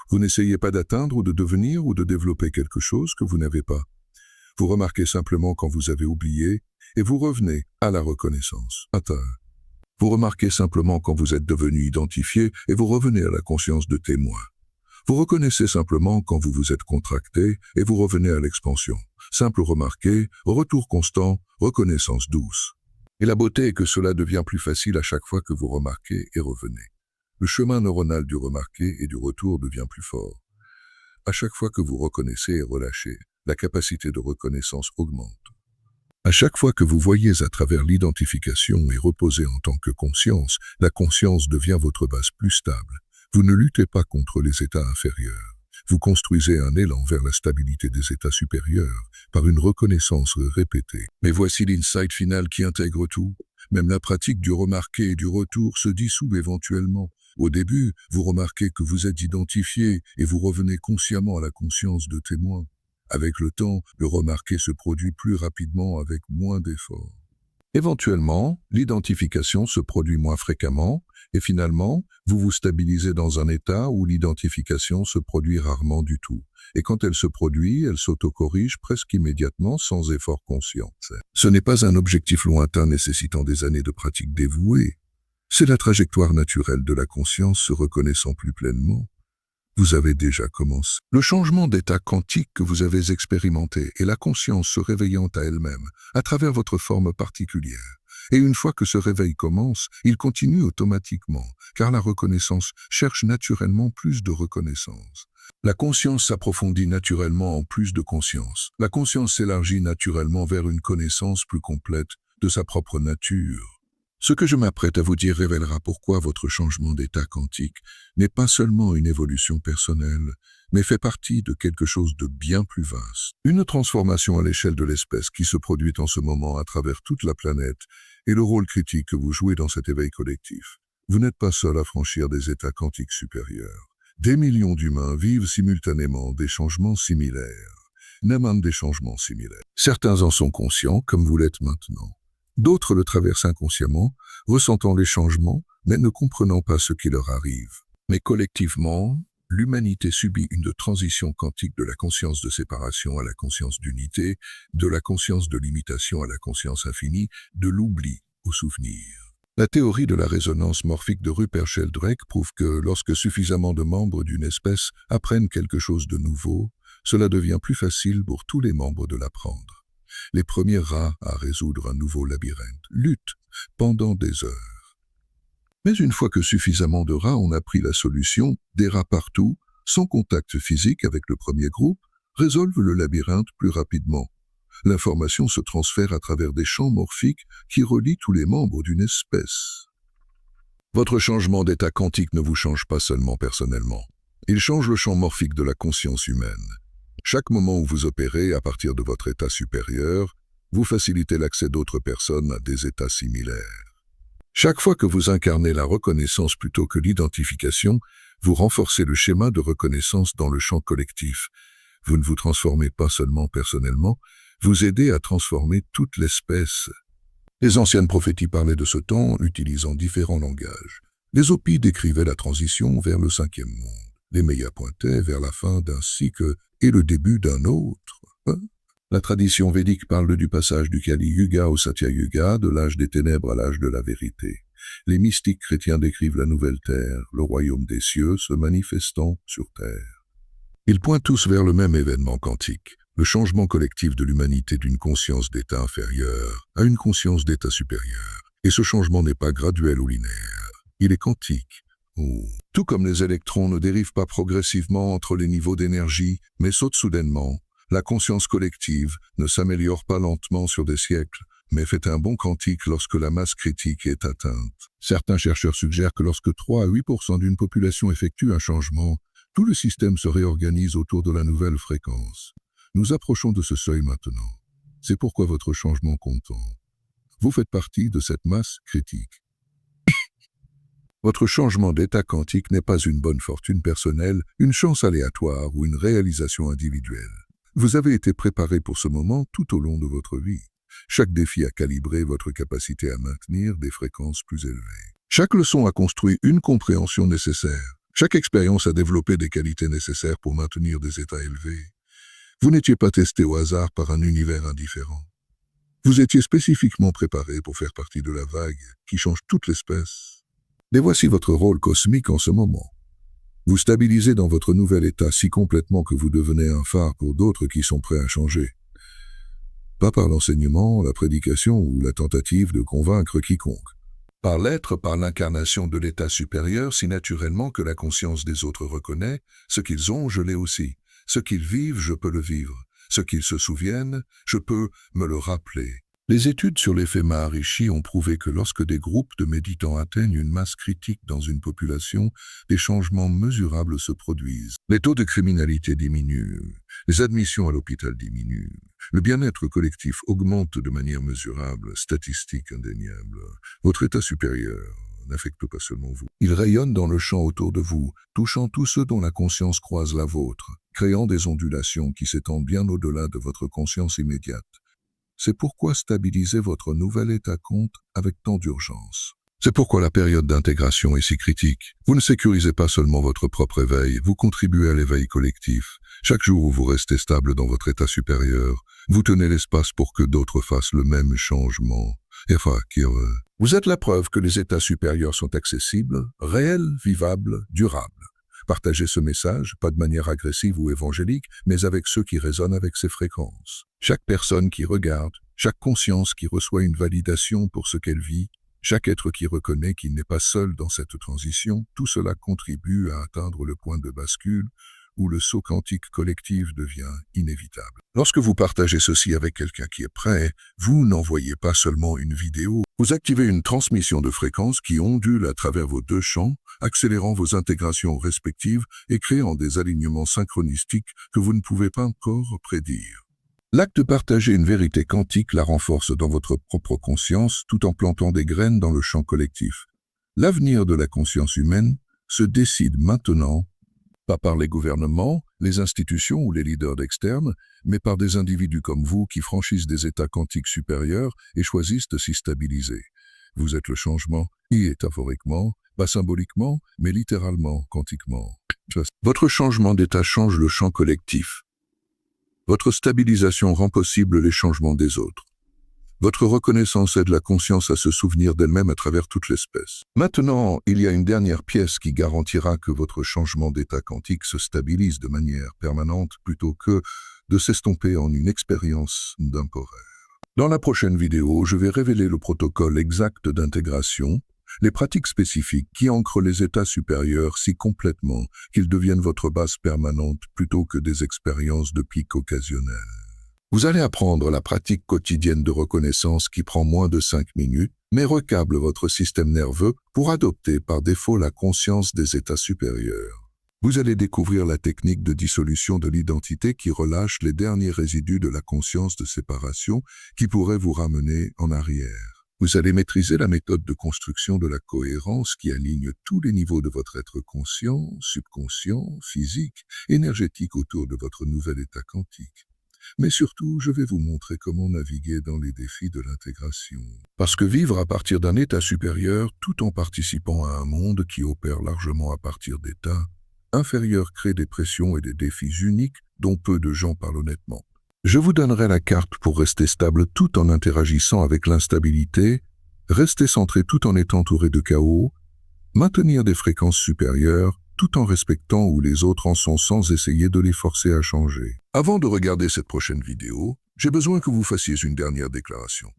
Vous n'essayez pas d'atteindre ou de devenir ou de développer quelque chose que vous n'avez pas. Vous remarquez simplement quand vous avez oublié et vous revenez à la reconnaissance. Vous remarquez simplement quand vous êtes devenu identifié et vous revenez à la conscience de témoin. Vous reconnaissez simplement quand vous vous êtes contracté et vous revenez à l'expansion. Simple remarquer, retour constant, reconnaissance douce. Et la beauté est que cela devient plus facile à chaque fois que vous remarquez et revenez. Le chemin neuronal du remarquer et du retour devient plus fort. À chaque fois que vous reconnaissez et relâchez, la capacité de reconnaissance augmente. À chaque fois que vous voyez à travers l'identification et reposez en tant que conscience, la conscience devient votre base plus stable. Vous ne luttez pas contre les états inférieurs. Vous construisez un élan vers la stabilité des états supérieurs par une reconnaissance répétée. Mais voici l'insight final qui intègre tout. Même la pratique du remarquer et du retour se dissout éventuellement. Au début, vous remarquez que vous êtes identifié et vous revenez consciemment à la conscience de témoin. Avec le temps, le remarquer se produit plus rapidement avec moins d'efforts. Éventuellement, l'identification se produit moins fréquemment et finalement, vous vous stabilisez dans un état où l'identification se produit rarement du tout. Et quand elle se produit, elle s'autocorrige presque immédiatement sans effort conscient. Ce n'est pas un objectif lointain nécessitant des années de pratique dévouée. C'est la trajectoire naturelle de la conscience se reconnaissant plus pleinement. Vous avez déjà commencé. Le changement d'état quantique que vous avez expérimenté est la conscience se réveillant à elle-même, à travers votre forme particulière. Et une fois que ce réveil commence, il continue automatiquement, car la reconnaissance cherche naturellement plus de reconnaissance. La conscience s'approfondit naturellement en plus de conscience. La conscience s'élargit naturellement vers une connaissance plus complète de sa propre nature. Ce que je m'apprête à vous dire révélera pourquoi votre changement d'état quantique n'est pas seulement une évolution personnelle, mais fait partie de quelque chose de bien plus vaste. Une transformation à l'échelle de l'espèce qui se produit en ce moment à travers toute la planète et le rôle critique que vous jouez dans cet éveil collectif. Vous n'êtes pas seul à franchir des états quantiques supérieurs. Des millions d'humains vivent simultanément des changements similaires, n'émanent des changements similaires. Certains en sont conscients, comme vous l'êtes maintenant. D'autres le traversent inconsciemment, ressentant les changements, mais ne comprenant pas ce qui leur arrive. Mais collectivement, l'humanité subit une transition quantique de la conscience de séparation à la conscience d'unité, de la conscience de limitation à la conscience infinie, de l'oubli au souvenir. La théorie de la résonance morphique de Rupert Sheldrake prouve que lorsque suffisamment de membres d'une espèce apprennent quelque chose de nouveau, cela devient plus facile pour tous les membres de l'apprendre. Les premiers rats à résoudre un nouveau labyrinthe luttent pendant des heures. Mais une fois que suffisamment de rats ont appris la solution, des rats partout, sans contact physique avec le premier groupe, résolvent le labyrinthe plus rapidement. L'information se transfère à travers des champs morphiques qui relient tous les membres d'une espèce. Votre changement d'état quantique ne vous change pas seulement personnellement. Il change le champ morphique de la conscience humaine. Chaque moment où vous opérez à partir de votre état supérieur, vous facilitez l'accès d'autres personnes à des états similaires. Chaque fois que vous incarnez la reconnaissance plutôt que l'identification, vous renforcez le schéma de reconnaissance dans le champ collectif. Vous ne vous transformez pas seulement personnellement, vous aidez à transformer toute l'espèce. Les anciennes prophéties parlaient de ce temps utilisant différents langages. Les Hopis décrivaient la transition vers le 5e monde. Les Mayas pointaient vers la fin d'un cycle et le début d'un autre. La tradition védique parle du passage du Kali Yuga au Satya Yuga, de l'âge des ténèbres à l'âge de la vérité. Les mystiques chrétiens décrivent la nouvelle terre, le royaume des cieux se manifestant sur terre. Ils pointent tous vers le même événement quantique, le changement collectif de l'humanité d'une conscience d'état inférieur à une conscience d'état supérieur. Et ce changement n'est pas graduel ou linéaire, il est quantique. Tout comme les électrons ne dérivent pas progressivement entre les niveaux d'énergie, mais sautent soudainement, la conscience collective ne s'améliore pas lentement sur des siècles, mais fait un bond quantique lorsque la masse critique est atteinte. Certains chercheurs suggèrent que lorsque 3 à 8% d'une population effectue un changement, tout le système se réorganise autour de la nouvelle fréquence. Nous approchons de ce seuil maintenant. C'est pourquoi votre changement compte tant. Vous faites partie de cette masse critique. Votre changement d'état quantique n'est pas une bonne fortune personnelle, une chance aléatoire ou une réalisation individuelle. Vous avez été préparé pour ce moment tout au long de votre vie. Chaque défi a calibré votre capacité à maintenir des fréquences plus élevées. Chaque leçon a construit une compréhension nécessaire. Chaque expérience a développé des qualités nécessaires pour maintenir des états élevés. Vous n'étiez pas testé au hasard par un univers indifférent. Vous étiez spécifiquement préparé pour faire partie de la vague qui change toute l'espèce. Et voici votre rôle cosmique en ce moment. Vous stabilisez dans votre nouvel état si complètement que vous devenez un phare pour d'autres qui sont prêts à changer. pas par l'enseignement, la prédication ou la tentative de convaincre quiconque. Par l'être, par l'incarnation de l'état supérieur, si naturellement que la conscience des autres reconnaît, ce qu'ils ont, je l'ai aussi. Ce qu'ils vivent, je peux le vivre. Ce qu'ils se souviennent, je peux me le rappeler. Les études sur l'effet Maharishi ont prouvé que lorsque des groupes de méditants atteignent une masse critique dans une population, des changements mesurables se produisent. Les taux de criminalité diminuent, les admissions à l'hôpital diminuent, le bien-être collectif augmente de manière mesurable, statistique indéniable. Votre état supérieur n'affecte pas seulement vous. Il rayonne dans le champ autour de vous, touchant tous ceux dont la conscience croise la vôtre, créant des ondulations qui s'étendent bien au-delà de votre conscience immédiate. C'est pourquoi stabiliser votre nouvel état compte avec tant d'urgence. C'est pourquoi la période d'intégration est si critique. Vous ne sécurisez pas seulement votre propre éveil, vous contribuez à l'éveil collectif. Chaque jour où vous restez stable dans votre état supérieur, vous tenez l'espace pour que d'autres fassent le même changement. Vous êtes la preuve que les états supérieurs sont accessibles, réels, vivables, durables. Partagez ce message, pas de manière agressive ou évangélique, mais avec ceux qui résonnent avec ces fréquences. Chaque personne qui regarde, chaque conscience qui reçoit une validation pour ce qu'elle vit, chaque être qui reconnaît qu'il n'est pas seul dans cette transition, tout cela contribue à atteindre le point de bascule où le saut quantique collectif devient inévitable. Lorsque vous partagez ceci avec quelqu'un qui est prêt, vous n'envoyez pas seulement une vidéo, vous activez une transmission de fréquences qui ondule à travers vos deux champs, accélérant vos intégrations respectives et créant des alignements synchronistiques que vous ne pouvez pas encore prédire. L'acte de partager une vérité quantique la renforce dans votre propre conscience tout en plantant des graines dans le champ collectif. L'avenir de la conscience humaine se décide maintenant, pas par les gouvernements, les institutions ou les leaders externes, mais par des individus comme vous qui franchissent des états quantiques supérieurs et choisissent de s'y stabiliser. Vous êtes le changement, métaphoriquement, pas symboliquement, mais littéralement, quantiquement. Votre changement d'état change le champ collectif. Votre stabilisation rend possible les changements des autres. Votre reconnaissance aide la conscience à se souvenir d'elle-même à travers toute l'espèce. Maintenant, il y a une dernière pièce qui garantira que votre changement d'état quantique se stabilise de manière permanente plutôt que de s'estomper en une expérience temporaire. Dans la prochaine vidéo, je vais révéler le protocole exact d'intégration, les pratiques spécifiques qui ancrent les états supérieurs si complètement qu'ils deviennent votre base permanente plutôt que des expériences de pic occasionnelles. Vous allez apprendre la pratique quotidienne de reconnaissance qui prend moins de 5 minutes, mais recable votre système nerveux pour adopter par défaut la conscience des états supérieurs. Vous allez découvrir la technique de dissolution de l'identité qui relâche les derniers résidus de la conscience de séparation qui pourraient vous ramener en arrière. Vous allez maîtriser la méthode de construction de la cohérence qui aligne tous les niveaux de votre être conscient, subconscient, physique, énergétique autour de votre nouvel état quantique. Mais surtout, je vais vous montrer comment naviguer dans les défis de l'intégration. Parce que vivre à partir d'un état supérieur, tout en participant à un monde qui opère largement à partir d'états inférieurs crée des pressions et des défis uniques dont peu de gens parlent honnêtement. Je vous donnerai la carte pour rester stable tout en interagissant avec l'instabilité, rester centré tout en étant entouré de chaos, maintenir des fréquences supérieures, tout en respectant où les autres en sont sans essayer de les forcer à changer. Avant de regarder cette prochaine vidéo, j'ai besoin que vous fassiez une dernière déclaration.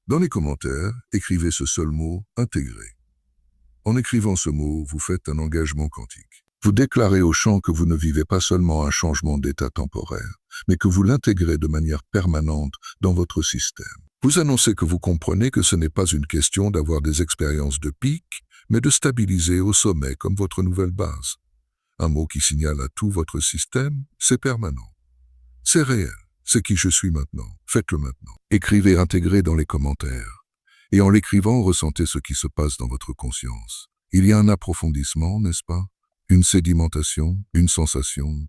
Dans les commentaires, écrivez ce seul mot « intégrer ». En écrivant ce mot, vous faites un engagement quantique. Vous déclarez au champ que vous ne vivez pas seulement un changement d'état temporaire, mais que vous l'intégrez de manière permanente dans votre système. Vous annoncez que vous comprenez que ce n'est pas une question d'avoir des expériences de pic, mais de stabiliser au sommet comme votre nouvelle base. Un mot qui signale à tout votre système, c'est permanent. C'est réel, c'est qui je suis maintenant, faites-le maintenant. Écrivez intégrer dans les commentaires. Et en l'écrivant, ressentez ce qui se passe dans votre conscience. Il y a un approfondissement, n'est-ce pas? Une sédimentation, une sensation.